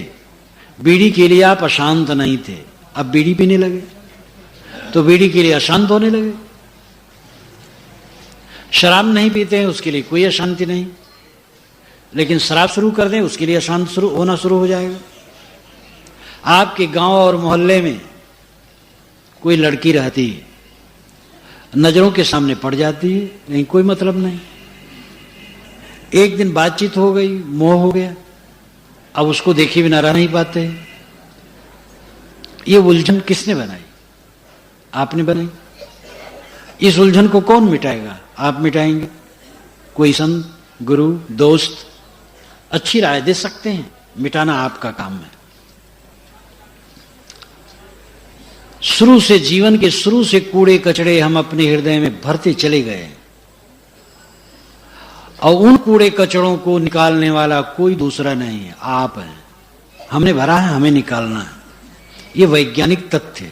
बीड़ी के लिए आप अशांत नहीं थे, अब बीड़ी पीने लगे तो बीड़ी के लिए अशांत होने लगे। शराब नहीं पीते हैं, उसके लिए कोई अशांति नहीं, लेकिन शराब शुरू कर दें उसके लिए अशांत होना शुरू हो जाएगा। आपके गांव और मोहल्ले में कोई लड़की रहती है, नजरों के सामने पड़ जाती है, नहीं कोई मतलब नहीं। एक दिन बातचीत हो गई, मोह हो गया, अब उसको देखे बिना रह नहीं पाते। ये उलझन किसने बनाई? आपने बनाई। इस उलझन को कौन मिटाएगा? आप मिटाएंगे। कोई संत, गुरु, दोस्त अच्छी राय दे सकते हैं, मिटाना आपका काम है। शुरू से, जीवन के शुरू से कूड़े कचड़े हम अपने हृदय में भरते चले गए, और उन कूड़े कचड़ों को निकालने वाला कोई दूसरा नहीं है, आप हैं। हमने भरा है, हमें निकालना है। ये वैज्ञानिक तथ्य।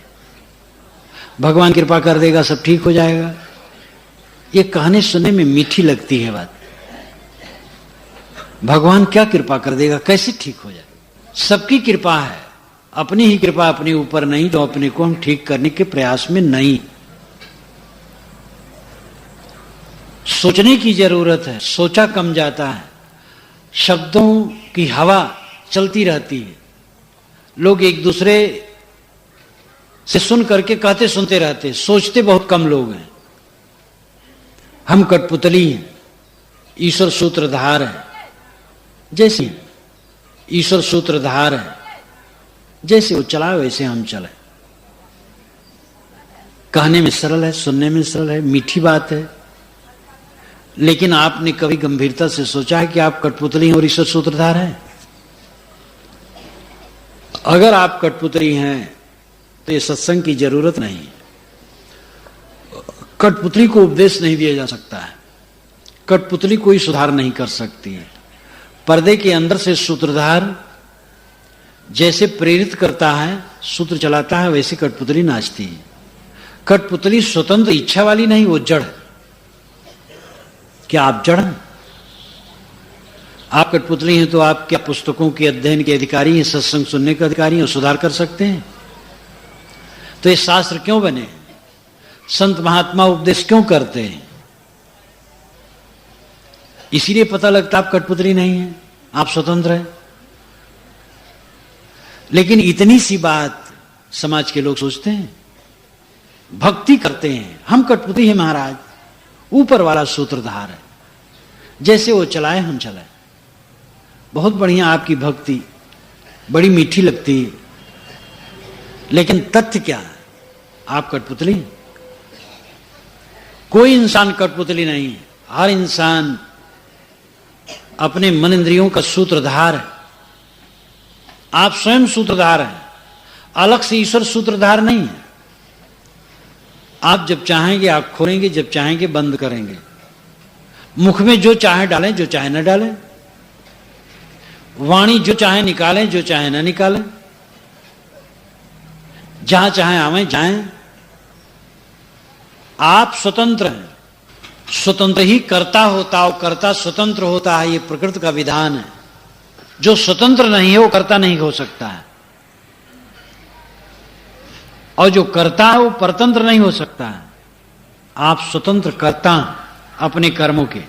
भगवान कृपा कर देगा, सब ठीक हो जाएगा, ये कहने सुनने में मीठी लगती है बात। भगवान क्या कृपा कर देगा, कैसे ठीक हो जाए? सबकी कृपा है, अपनी ही कृपा अपने ऊपर नहीं, तो अपने को हम ठीक करने के प्रयास में नहीं। सोचने की जरूरत है, सोचा कम जाता है। शब्दों की हवा चलती रहती है, लोग एक दूसरे से सुन करके कहते सुनते रहते, सोचते बहुत कम लोग हैं। हम कठपुतली हैं, ईश्वर सूत्रधार है। जैसे ईश्वर सूत्रधार है, जैसे वो चलाए वैसे हम चले। कहने में सरल है, सुनने में सरल है, मीठी बात है, लेकिन आपने कभी गंभीरता से सोचा है कि आप कठपुतली हैं और ईश्वर सूत्रधार हैं? अगर आप कठपुतली हैं तो ये सत्संग की जरूरत नहीं। कठपुतली को उपदेश नहीं दिया जा सकता है, कठपुतली कोई सुधार नहीं कर सकती है। पर्दे के अंदर से सूत्रधार जैसे प्रेरित करता है, सूत्र चलाता है, वैसे कठपुतली नाचती है। कठपुतली स्वतंत्र इच्छा वाली नहीं, वो जड़। क्या आप जड़ हैं? आप कठपुतली हैं तो आप क्या पुस्तकों के अध्ययन के अधिकारी हैं, सत्संग सुनने के अधिकारी हैं, सुधार कर सकते हैं? तो ये शास्त्र क्यों बने? संत महात्मा उपदेश क्यों करते हैं? इसीलिए पता लगता आप कठपुतली नहीं है, आप स्वतंत्र हैं। लेकिन इतनी सी बात समाज के लोग सोचते हैं, भक्ति करते हैं। हम कठपुतली हैं महाराज, ऊपर वाला सूत्रधार है, जैसे वो चलाए हम चलाए। बहुत बढ़िया आपकी भक्ति, बड़ी मीठी लगती है, लेकिन तथ्य क्या है? आप कठपुतली हैं। कोई इंसान कठपुतली नहीं है, हर इंसान अपने मन इंद्रियों का सूत्रधार है। आप स्वयं सूत्रधार हैं, अलग से ईश्वर सूत्रधार नहीं है। आप जब चाहेंगे आंख खोलेंगे, जब चाहेंगे बंद करेंगे। मुख में जो चाहे डालें, जो चाहे न डालें। वाणी जो चाहे निकालें, जो चाहे न निकालें। जहां चाहे आवें जाएं। आप स्वतंत्र हैं। स्वतंत्र ही कर्ता होता और कर्ता स्वतंत्र होता है, ये प्रकृति का विधान है। जो स्वतंत्र नहीं है वो कर्ता नहीं हो सकता है, और जो कर्ता है वो परतंत्र नहीं हो सकता है। आप स्वतंत्र कर्ता अपने कर्मों के।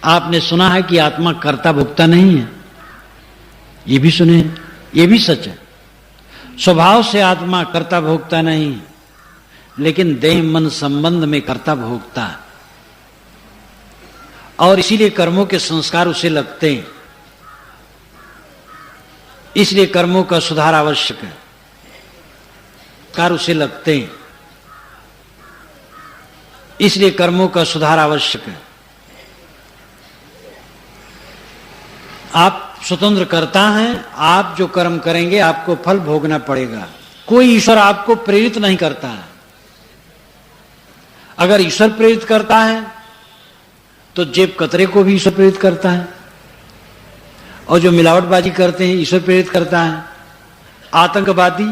आपने सुना है कि आत्मा कर्ता भोक्ता नहीं है, ये भी सुने, ये भी सच है। स्वभाव से आत्मा कर्ता भोक्ता नहीं है, लेकिन देह मन संबंध में कर्ता भोक्ता है, और इसीलिए कर्मों के संस्कार उसे लगते हैं। इसलिए कर्मों का सुधार आवश्यक है, कार उसे लगते हैं, इसलिए कर्मों का सुधार आवश्यक है। आप स्वतंत्र कर्ता हैं, आप जो कर्म करेंगे आपको फल भोगना पड़ेगा। कोई ईश्वर आपको प्रेरित नहीं करता है। अगर ईश्वर प्रेरित करता है तो जेब कतरे को भी ईश्वर प्रेरित करता है, और जो मिलावटबाजी करते हैं ईश्वर प्रेरित करता है। आतंकवादी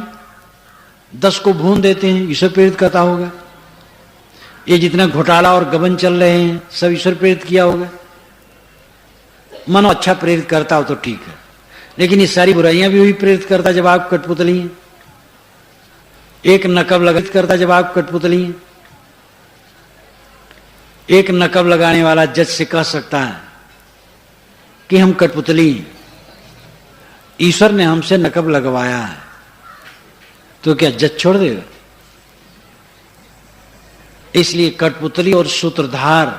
10 को भून देते हैं, ईश्वर प्रेरित करता होगा। ये जितना घोटाला और गबन चल रहे हैं सब ईश्वर प्रेरित किया होगा। मन अच्छा प्रेरित करता हो तो ठीक है, लेकिन ये सारी बुराइयां भी वही प्रेरित करता जब आप कठपुतली हैं। एक नकब लगात करता जब आप कठपुतली हैं। एक नकब लगाने वाला जज से कह सकता है कि हम कठपुतली हैं, ईश्वर ने हमसे नकब लगवाया है, तो क्या जज छोड़ देगा? इसलिए कठपुतली और सूत्रधार,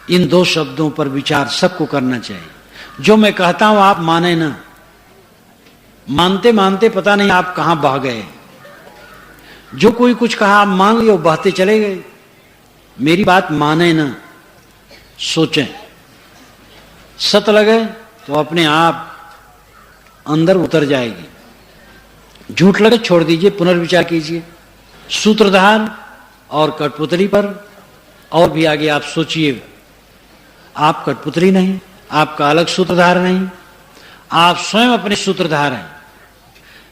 इन दो शब्दों पर विचार सबको करना चाहिए। जो मैं कहता हूं आप माने ना, मानते मानते पता नहीं आप कहां बह गए। जो कोई कुछ कहा आप मान लियो, बहते चले गए। मेरी बात माने ना, सोचें। सत लगे तो अपने आप अंदर उतर जाएगी। झूठ लगे छोड़ दीजिए, पुनर्विचार कीजिए। सूत्रधार और कठपुतली पर और भी आगे आप सोचिए। आप कठपुतली नहीं, आपका अलग सूत्रधार नहीं, आप स्वयं अपने सूत्रधार हैं।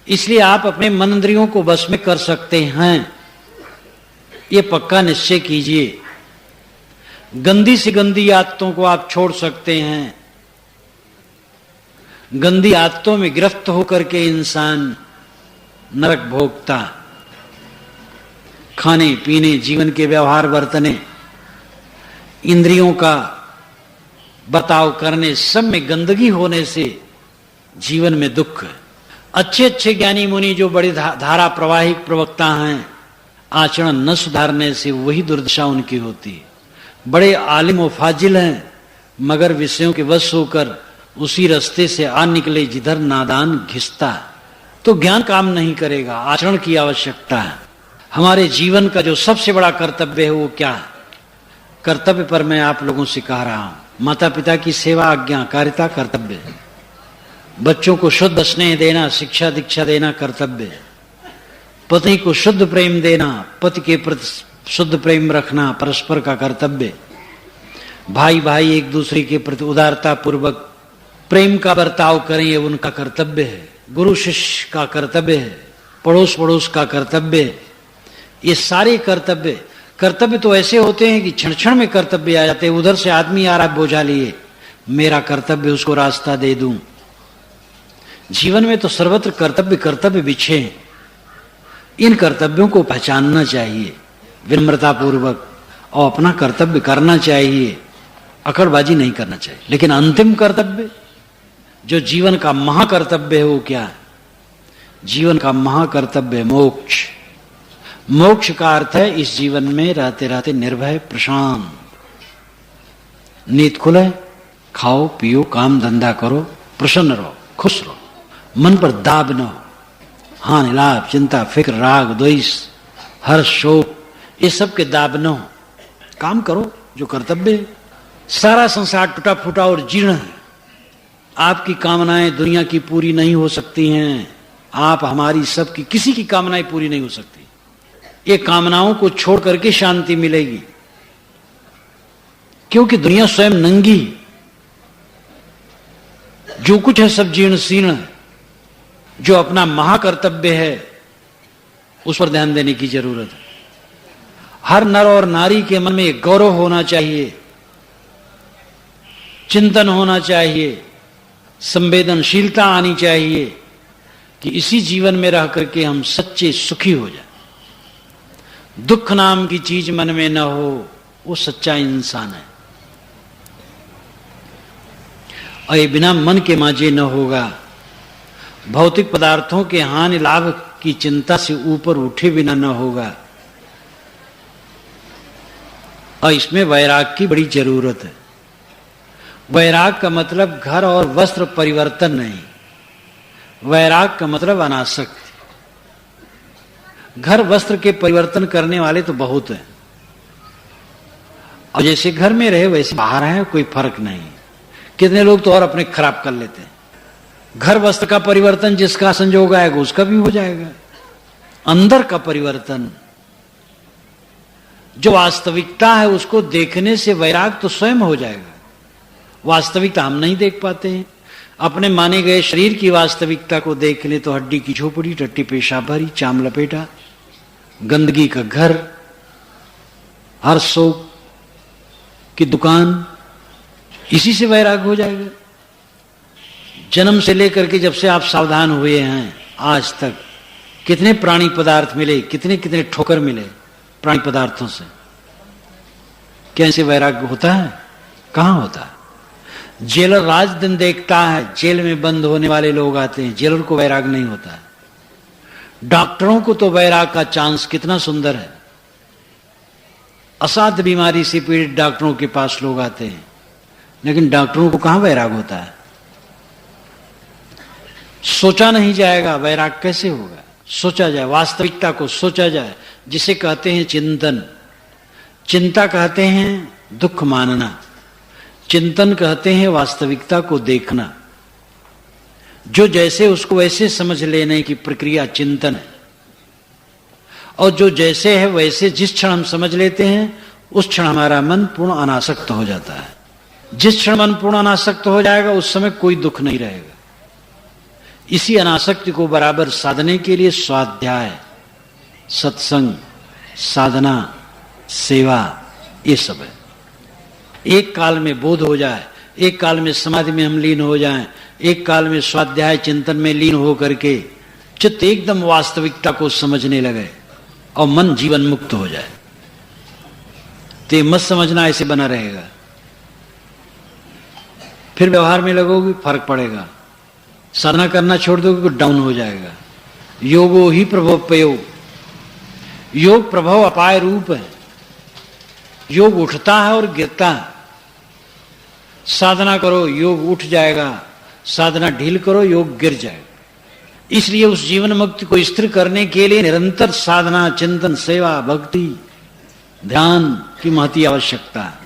इसलिए आप अपने मन इंद्रियों को बस में कर सकते हैं, ये पक्का निश्चय कीजिए। गंदी से गंदी आदतों को आप छोड़ सकते हैं। गंदी आदतों में गिरफ्त होकर के इंसान नरक भोगता। खाने पीने, जीवन के व्यवहार बरतने, इंद्रियों का बर्ताव करने, सब में गंदगी होने से जीवन में दुख है। अच्छे अच्छे ज्ञानी मुनि जो बड़े धारा प्रवाहिक प्रवक्ता हैं, आचरण न सुधारने से वही दुर्दशा उनकी होती है। बड़े आलिम व फाजिल हैं, मगर विषयों के वश होकर उसी रास्ते से आ निकले जिधर नादान घिसता, तो ज्ञान काम नहीं करेगा। आचरण की आवश्यकता है। हमारे जीवन का जो सबसे बड़ा कर्तव्य है वो क्या है? कर्तव्य पर मैं आप लोगों से कह रहा हूं, माता पिता की सेवा, आज्ञाकारिता कर्तव्य है। बच्चों को शुद्ध स्नेह देना, शिक्षा दीक्षा देना कर्तव्य है। पत्नी को शुद्ध प्रेम देना, पति के प्रति शुद्ध प्रेम रखना परस्पर का कर्तव्य। भाई भाई एक दूसरे के प्रति उदारता पूर्वक प्रेम का बर्ताव करें, ये उनका कर्तव्य है। गुरु शिष्य का कर्तव्य है, पड़ोस पड़ोस का कर्तव्य है। ये सारे कर्तव्य तो ऐसे होते हैं कि क्षण क्षण में कर्तव्य आ जाते हैं। उधर से आदमी आ रहा बोझा लिए, मेरा कर्तव्य उसको रास्ता दे दूं। जीवन में तो सर्वत्र कर्तव्य बिछे हैं। इन कर्तव्यों को पहचानना चाहिए विनम्रता पूर्वक और अपना कर्तव्य करना चाहिए, अकड़बाजी नहीं करना चाहिए। लेकिन अंतिम कर्तव्य जो जीवन का महाकर्तव्य है वो क्या है? जीवन का महाकर्तव्य मोक्ष। मोक्ष का अर्थ है इस जीवन में रहते रहते निर्भय प्रशांत, नींद खुले, खाओ पियो, काम धंधा करो, प्रसन्न रहो, खुश रहो, मन पर दाब न हो। हानि लाभ, चिंता, फिक्र, राग, द्वेष, हर्ष, शोक, ये सब के दाब न हो। काम करो जो कर्तव्य है। सारा संसार टूटा फूटा और जीर्ण है। आपकी कामनाएं दुनिया की पूरी नहीं हो सकती हैं। आप हमारी सबकी, किसी की कामनाएं पूरी नहीं हो सकती। ये कामनाओं को छोड़ करके शांति मिलेगी, क्योंकि दुनिया स्वयं नंगी, जो कुछ है सब जीर्ण शीर्ण है। जो अपना महाकर्तव्य है उस पर ध्यान देने की जरूरत है। हर नर और नारी के मन में गौरव होना चाहिए, चिंतन होना चाहिए, संवेदनशीलता आनी चाहिए कि इसी जीवन में रह करके हम सच्चे सुखी हो जाए। दुख नाम की चीज मन में न हो, वो सच्चा इंसान है। और ये बिना मन के मांझे न होगा। भौतिक पदार्थों के हानि लाभ की चिंता से ऊपर उठे बिना न होगा। और इसमें वैराग की बड़ी जरूरत है। वैराग का मतलब घर और वस्त्र परिवर्तन नहीं, वैराग का मतलब अनासक्ति। घर वस्त्र के परिवर्तन करने वाले तो बहुत हैं, और जैसे घर में रहे वैसे बाहर है, कोई फर्क नहीं। कितने लोग तो और अपने खराब कर लेते हैं। घर वस्त्र का परिवर्तन जिसका संजोग आएगा उसका भी हो जाएगा। अंदर का परिवर्तन, जो वास्तविकता है उसको देखने से वैराग तो स्वयं हो जाएगा। वास्तविकता हम नहीं देख पाते हैं। अपने माने गए शरीर की वास्तविकता को देख ले तो हड्डी की झोपड़ी, टट्टी पेशाब भरी, चाम लपेटा, गंदगी का घर, हर शोक की दुकान, इसी से वैराग हो जाएगा। जन्म से लेकर के जब से आप सावधान हुए हैं आज तक कितने प्राणी पदार्थ मिले, कितने कितने ठोकर मिले प्राणी पदार्थों से। क्या इनसे वैराग होता है? कहां होता है? जेलर राज दिन देखता है, जेल में बंद होने वाले लोग आते हैं, जेलर को वैराग नहीं होता है। डॉक्टरों को तो वैराग का चांस कितना सुंदर है। असाध्य बीमारी से पीड़ित डॉक्टरों के पास लोग आते हैं, लेकिन डॉक्टरों को कहां वैराग होता है? सोचा नहीं जाएगा वैराग कैसे होगा। सोचा जाए, वास्तविकता को सोचा जाए, जिसे कहते हैं चिंतन। चिंता कहते हैं दुख मानना, चिंतन कहते हैं वास्तविकता को देखना। जो जैसे उसको वैसे समझ लेने की प्रक्रिया चिंतन है। और जो जैसे है वैसे जिस क्षण हम समझ लेते हैं उस क्षण हमारा मन पूर्ण अनासक्त हो जाता है। जिस क्षण मन पूर्ण अनासक्त हो जाएगा उस समय कोई दुख नहीं रहेगा। इसी अनासक्ति को बराबर साधने के लिए स्वाध्याय, सत्संग, साधना, सेवा, ये सब है। एक काल में बोध हो जाए, एक काल में समाधि में हम लीन हो जाएं, एक काल में स्वाध्याय चिंतन में लीन हो करके चित्त एकदम वास्तविकता को समझने लगे और मन जीवन मुक्त हो जाए। तो मत समझना ऐसे बना रहेगा, फिर व्यवहार में लगोगे फर्क पड़ेगा। साधना करना छोड़ दोगे तो डाउन हो जाएगा। योगो ही प्रभव पयोग, योग प्रभव अपाय रूप है। योग उठता है और गिरता है। साधना करो योग उठ जाएगा, साधना ढील करो योग गिर जाएगा। इसलिए उस जीवन मुक्ति को स्थिर करने के लिए निरंतर साधना, चिंतन, सेवा, भक्ति, ध्यान की महती आवश्यकता है।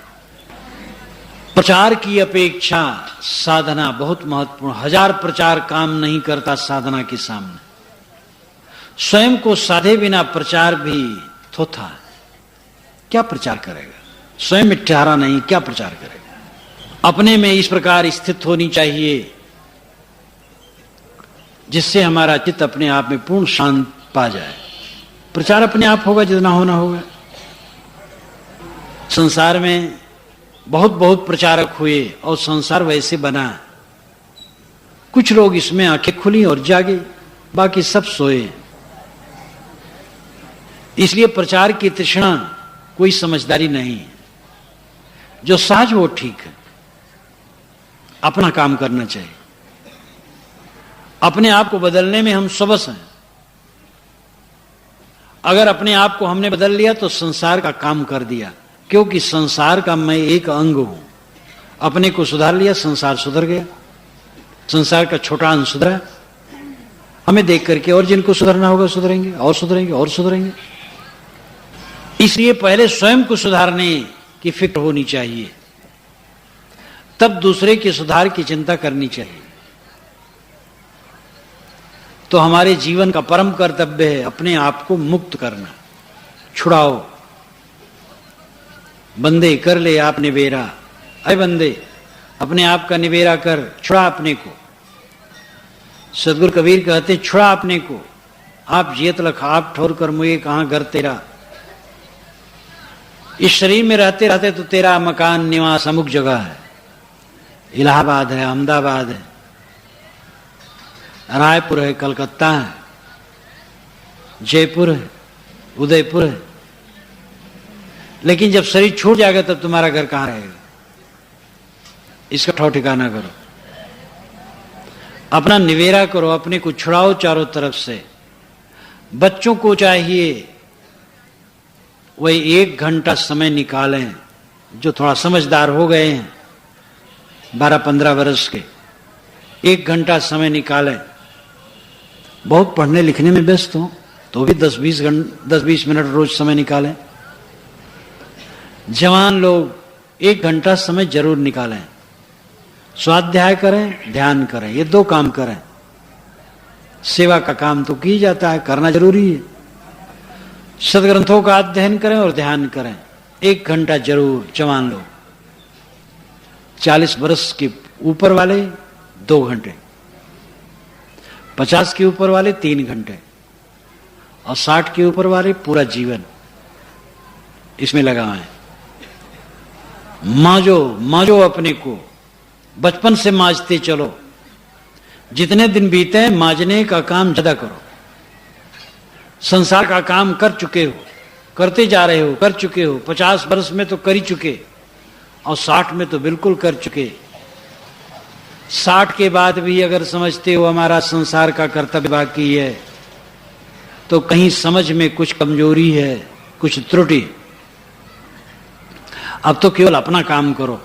प्रचार की अपेक्षा साधना बहुत महत्वपूर्ण। 1000 प्रचार काम नहीं करता साधना के सामने। स्वयं को साधे बिना प्रचार भी थोथा है। क्या प्रचार करेगा? स्वयं में ठहरा नहीं, क्या प्रचार करेगा? अपने में इस प्रकार स्थित होनी चाहिए जिससे हमारा चित्त अपने आप में पूर्ण शांत पा जाए। प्रचार अपने आप होगा जितना होना होगा। संसार में बहुत बहुत प्रचारक हुए और संसार वैसे बना। कुछ लोग इसमें आंखें खुली और जागे, बाकी सब सोए। इसलिए प्रचार की तृष्णा कोई समझदारी नहीं। जो सहज वो ठीक है। अपना काम करना चाहिए। अपने आप को बदलने में हम सबस हैं। अगर अपने आप को हमने बदल लिया तो संसार का काम कर दिया, क्योंकि संसार का मैं एक अंग हूं। अपने को सुधार लिया, संसार सुधर गया। संसार का छोटा अंश सुधरा। हमें देख करके और जिनको सुधरना होगा सुधरेंगे और सुधरेंगे और सुधरेंगे। इसलिए पहले स्वयं को सुधारने की फिक्र होनी चाहिए, तब दूसरे के सुधार की चिंता करनी चाहिए। तो हमारे जीवन का परम कर्तव्य है अपने आप को मुक्त करना। छुड़ाओ। बंदे कर ले आप निबेरा। अरे बंदे अपने आप का निबेरा कर, छुड़ा अपने को। सदगुरु कबीर कहते छुड़ा अपने को। आप जियत लख आप ठोर कर मुझे कहां घर तेरा। इस शरीर में रहते रहते तो तेरा मकान निवास अमुक जगह है। इलाहाबाद है, अहमदाबाद है, रायपुर है, कलकत्ता है, जयपुर है, उदयपुर है। लेकिन जब शरीर छूट जाएगा तब तुम्हारा घर कहां रहेगा? इसका ठौ ठिकाना करो। अपना निवेरा करो, अपने को छुड़ाओ चारों तरफ से। बच्चों को चाहिए वही 1 घंटा समय निकालें, जो थोड़ा समझदार हो गए हैं, 12-15 वर्ष के। 1 घंटा समय निकालें। बहुत पढ़ने लिखने में व्यस्त हो तो भी 10-20 मिनट रोज समय निकालें। जवान लोग 1 घंटा समय जरूर निकालें। स्वाध्याय करें, ध्यान करें, ये 2 काम करें। सेवा का काम तो की जाता है, करना जरूरी है। सदग्रंथों का अध्ययन करें और ध्यान करें। 1 घंटा जरूर जवान लोग। 40 वर्ष के ऊपर वाले 2 घंटे, 50 के ऊपर वाले 3 घंटे और 60 के ऊपर वाले पूरा जीवन इसमें लगाएं। मांजो अपने को। बचपन से मांजते चलो। जितने दिन बीते मांजने का काम ज्यादा करो। संसार का काम कर चुके हो, करते जा रहे हो, कर चुके हो। 50 वर्ष में तो कर ही चुके और 60 में तो बिल्कुल कर चुके। 60 के बाद भी अगर समझते हो हमारा संसार का कर्तव्य बाकी है, तो कहीं समझ में कुछ कमजोरी है, कुछ त्रुटि। अब तो केवल अपना काम करो।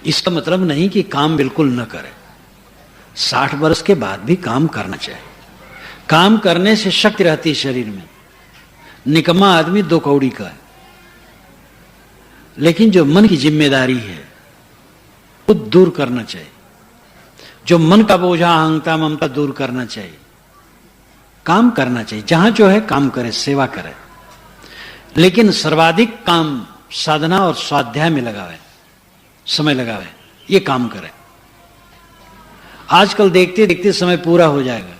इसका मतलब नहीं कि काम बिल्कुल न करें। 60 वर्ष के बाद भी काम करना चाहिए। काम करने से शक्ति रहती है शरीर में। निकम्मा आदमी 2 कौड़ी का है। लेकिन जो मन की जिम्मेदारी है वो दूर करना चाहिए। जो मन का बोझा अहंता ममता दूर करना चाहिए। काम करना चाहिए, जहां जो है काम करे, सेवा करे, लेकिन सर्वाधिक काम साधना और स्वाध्याय में लगावे, समय लगावे, ये काम करे। आजकल देखते देखते समय पूरा हो जाएगा।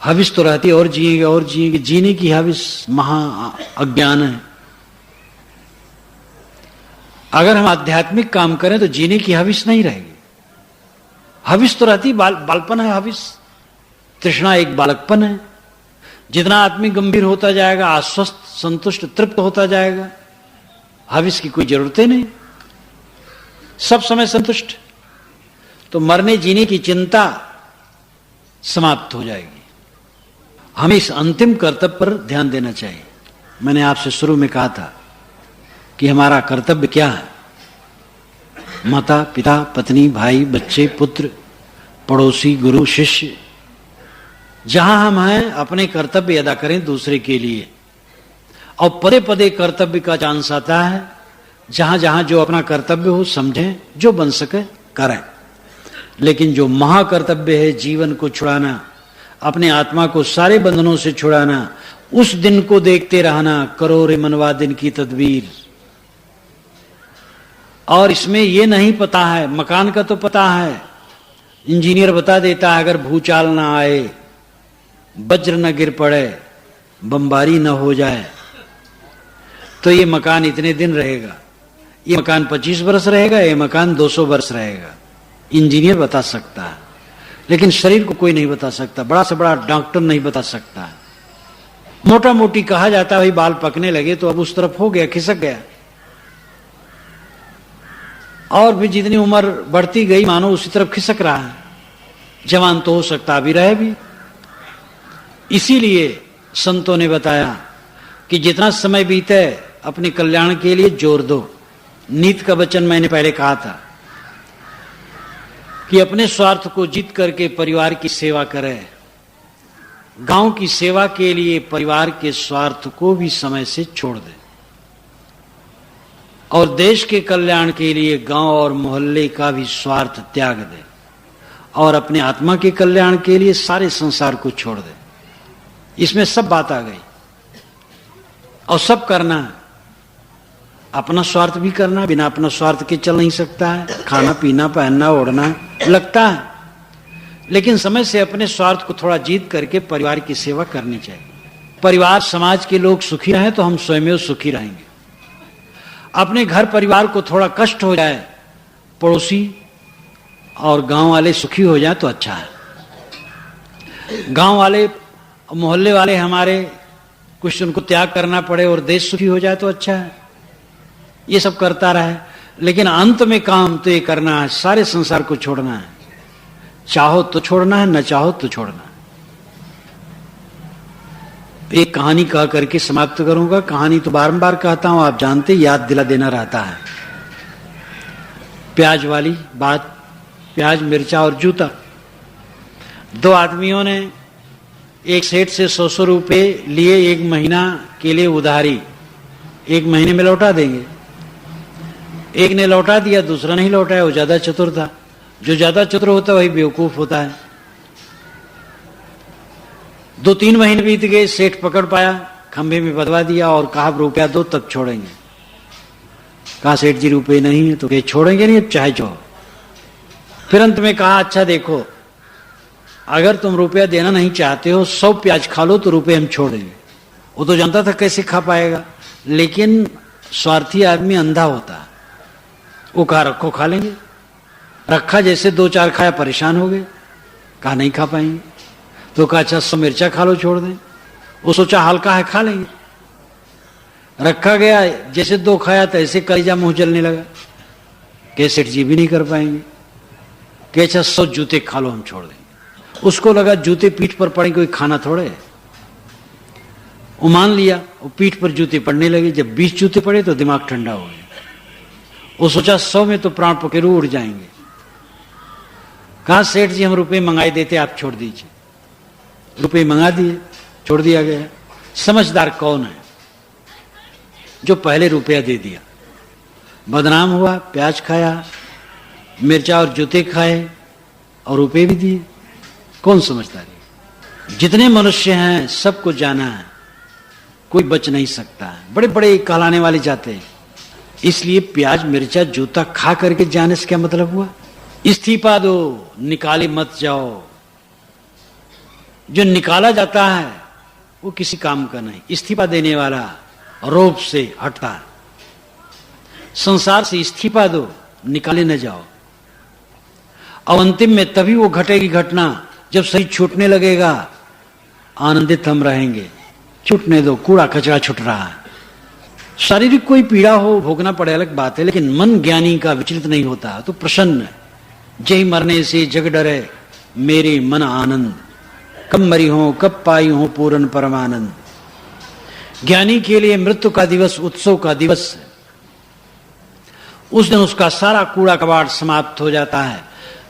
हविस तो रहती है, और जिएंगे और जिएंगे। जीने की हविस महा अज्ञान है। अगर हम आध्यात्मिक काम करें तो जीने की हविस नहीं रहेगी। हविस तो रहती, बालपन है हविस, तृष्णा एक बालकपन है। जितना आदमी गंभीर होता जाएगा, आश्वस्त, संतुष्ट, तृप्त होता जाएगा, हविस की कोई जरूरत नहीं, सब समय संतुष्ट। तो मरने जीने की चिंता समाप्त हो जाएगी। हमें इस अंतिम कर्तव्य पर ध्यान देना चाहिए। मैंने आपसे शुरू में कहा था कि हमारा कर्तव्य क्या है। माता पिता, पत्नी, भाई, बच्चे, पुत्र, पड़ोसी, गुरु, शिष्य, जहां हम हैं अपने कर्तव्य अदा करें दूसरे के लिए। और पदे पदे कर्तव्य का चांस आता है। जहां जहां जो अपना कर्तव्य हो समझें, जो बन सके करें। लेकिन जो महाकर्तव्य है जीवन को छुड़ाना, अपने आत्मा को सारे बंधनों से छुड़ाना, उस दिन को देखते रहना, करो रे मनवा दिन की तदबीर। और इसमें यह नहीं पता है, मकान का तो पता है, इंजीनियर बता देता है अगर भूचाल ना आए, वज्र न गिर पड़े, बमबारी न हो जाए तो ये मकान इतने दिन रहेगा, ये मकान 25 वर्ष रहेगा, ये मकान 200 वर्ष रहेगा। इंजीनियर बता सकता है, लेकिन शरीर को कोई नहीं बता सकता। बड़ा से बड़ा डॉक्टर नहीं बता सकता है। मोटा मोटी कहा जाता है भाई बाल पकने लगे तो अब उस तरफ हो गया, खिसक गया। और भी जितनी उम्र बढ़ती गई मानो उसी तरफ खिसक रहा है। जवान तो हो सकता अभी रहे भी। इसीलिए संतों ने बताया कि जितना समय बीते अपने कल्याण के लिए जोर दो। नीत का वचन मैंने पहले कहा था कि अपने स्वार्थ को जीत करके परिवार की सेवा करें। गांव की सेवा के लिए परिवार के स्वार्थ को भी समय से छोड़ दे, और देश के कल्याण के लिए गांव और मोहल्ले का भी स्वार्थ त्याग दे, और अपने आत्मा के कल्याण के लिए सारे संसार को छोड़ दे। इसमें सब बात आ गई। और सब करना है, अपना स्वार्थ भी करना, बिना अपना स्वार्थ के चल नहीं सकता है। खाना पीना, पहनना, ओढ़ना लगता है, लेकिन समय से अपने स्वार्थ को थोड़ा जीत करके परिवार की सेवा करनी चाहिए। परिवार समाज के लोग सुखी रहें तो हम स्वयं सुखी रहेंगे। अपने घर परिवार को थोड़ा कष्ट हो जाए, पड़ोसी और गांव वाले सुखी हो जाए तो अच्छा है। गांव वाले, मोहल्ले वाले हमारे कुछ उनको त्याग करना पड़े और देश सुखी हो जाए तो अच्छा है। ये सब करता रहे, लेकिन अंत में काम तो ये करना है, सारे संसार को छोड़ना है। चाहो तो छोड़ना है, न चाहो तो छोड़ना है। एक कहानी कह करके समाप्त करूंगा। कहानी तो बारंबार कहता हूं, आप जानते, याद दिला देना रहता है। प्याज वाली बात, प्याज, मिर्चा और जूता। 2 आदमियों ने एक सेठ से 100 रुपए लिए, 1 महीना के लिए उधारी, 1 महीने में लौटा देंगे। एक ने लौटा दिया, दूसरा नहीं लौटाया, वो ज्यादा चतुर था। जो ज्यादा चतुर होता है वही बेवकूफ होता है। 2-3 महीने बीत गए, सेठ पकड़ पाया, खंभे में बदवा दिया और कहा रुपया दो तब छोड़ेंगे। कहा सेठ जी रुपये नहीं है, तो कहे छोड़ेंगे नहीं, अब चाहे जो। फिर अंत में कहा अच्छा देखो, अगर तुम रुपया देना नहीं चाहते हो, 100 प्याज खा लो तो रुपये हम छोड़ देंगे। वो तो जानता था कैसे खा पाएगा, लेकिन स्वार्थी आदमी अंधा होता है। वो कहा रखो खा लेंगे। रखा, जैसे 2-4 खाया परेशान हो गए, कहा नहीं खा पाएंगे। तो कहा अच्छा 100 मिर्चा खा लो, छोड़ दें। वो सोचा हल्का है खा लेंगे। रखा गया, जैसे 2 खाया तैसे कलेजा मुंह जलने लगा। के सेठ जी भी नहीं कर पाएंगे। कि अच्छा 100 जूते खा लो, हम छोड़ देंगे। उसको लगा जूते पीठ पर पड़े, कोई खाना थोड़े। वो मान लिया, वो पीठ पर जूते पड़ने लगे। जब 20 जूते पड़े तो दिमाग ठंडा हो गया। वो सोचा 100 में तो प्राण पखेरु उड़ जाएंगे। कहा सेठ जी हम रुपए मंगाए देते, आप छोड़ दीजिए। रुपए मंगा दिए, छोड़ दिया गया। समझदार कौन है? जो पहले रुपया दे दिया, बदनाम हुआ, प्याज खाया, मिर्चा और जूते खाए और रुपए भी दिए। कौन समझदारी? जितने मनुष्य हैं सबको जाना है, कोई बच नहीं सकता है। बड़े बड़े कहलाने वाले जाते हैं, इसलिए प्याज मिर्चा जूता खा करके जाने से क्या मतलब हुआ? इस्तीफा दो, निकाले मत जाओ। जो निकाला जाता है वो किसी काम का नहीं। इस्तीफा देने वाला रोब से हटता है। संसार से इस्तीफा दो, निकाले न जाओ। और अंतिम में तभी वो घटेगी घटना जब शरीर छूटने लगेगा। आनंदित हम रहेंगे, छूटने दो, कूड़ा कचरा छूट रहा है। शारीरिक कोई पीड़ा हो, भोगना पड़े, अलग बात है, लेकिन मन ज्ञानी का विचलित नहीं होता, तो प्रसन्न। जय मरने से जग डरे मेरे मन आनंद, कब मरी हो कब पाई हो पूर्ण परमानंद। ज्ञानी के लिए मृत्यु का दिवस उत्सव का दिवस है। उस दिन उसका सारा कूड़ा कबाड़ समाप्त हो जाता है।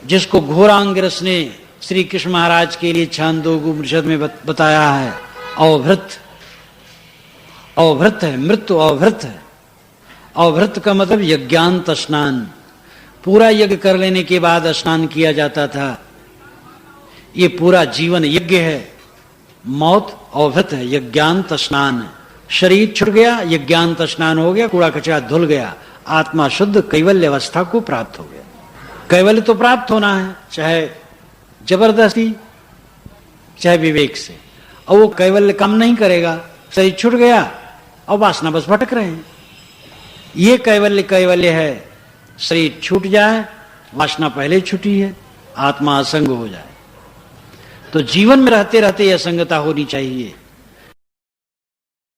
जिसको घोरांगिरस ने श्री कृष्ण महाराज के लिए छांदोग्य उपनिषद में बताया है, अवभृत। अवभृत है, मृत्यु अवभृत है। अवभृत का मतलब यज्ञांत स्नान। पूरा यज्ञ कर लेने के बाद स्नान किया जाता था। ये पूरा जीवन यज्ञ है। मौत अवभृत है, यज्ञांत स्नान है। शरीर छूट गया, यज्ञांत स्नान हो गया, कूड़ा कचरा धुल गया, आत्मा शुद्ध कैवल्य अवस्था को प्राप्त हो गया। कैवल्य तो प्राप्त होना है, चाहे जबरदस्ती चाहे विवेक से। और वो कैवल्य काम नहीं करेगा, शरीर छूट गया और वासना बस भटक रहे हैं। ये कैवल्य कैवल्य है, शरीर छूट जाए, वासना पहले छूटी है, आत्मा असंग हो जाए। तो जीवन में रहते रहते यह असंगता होनी चाहिए।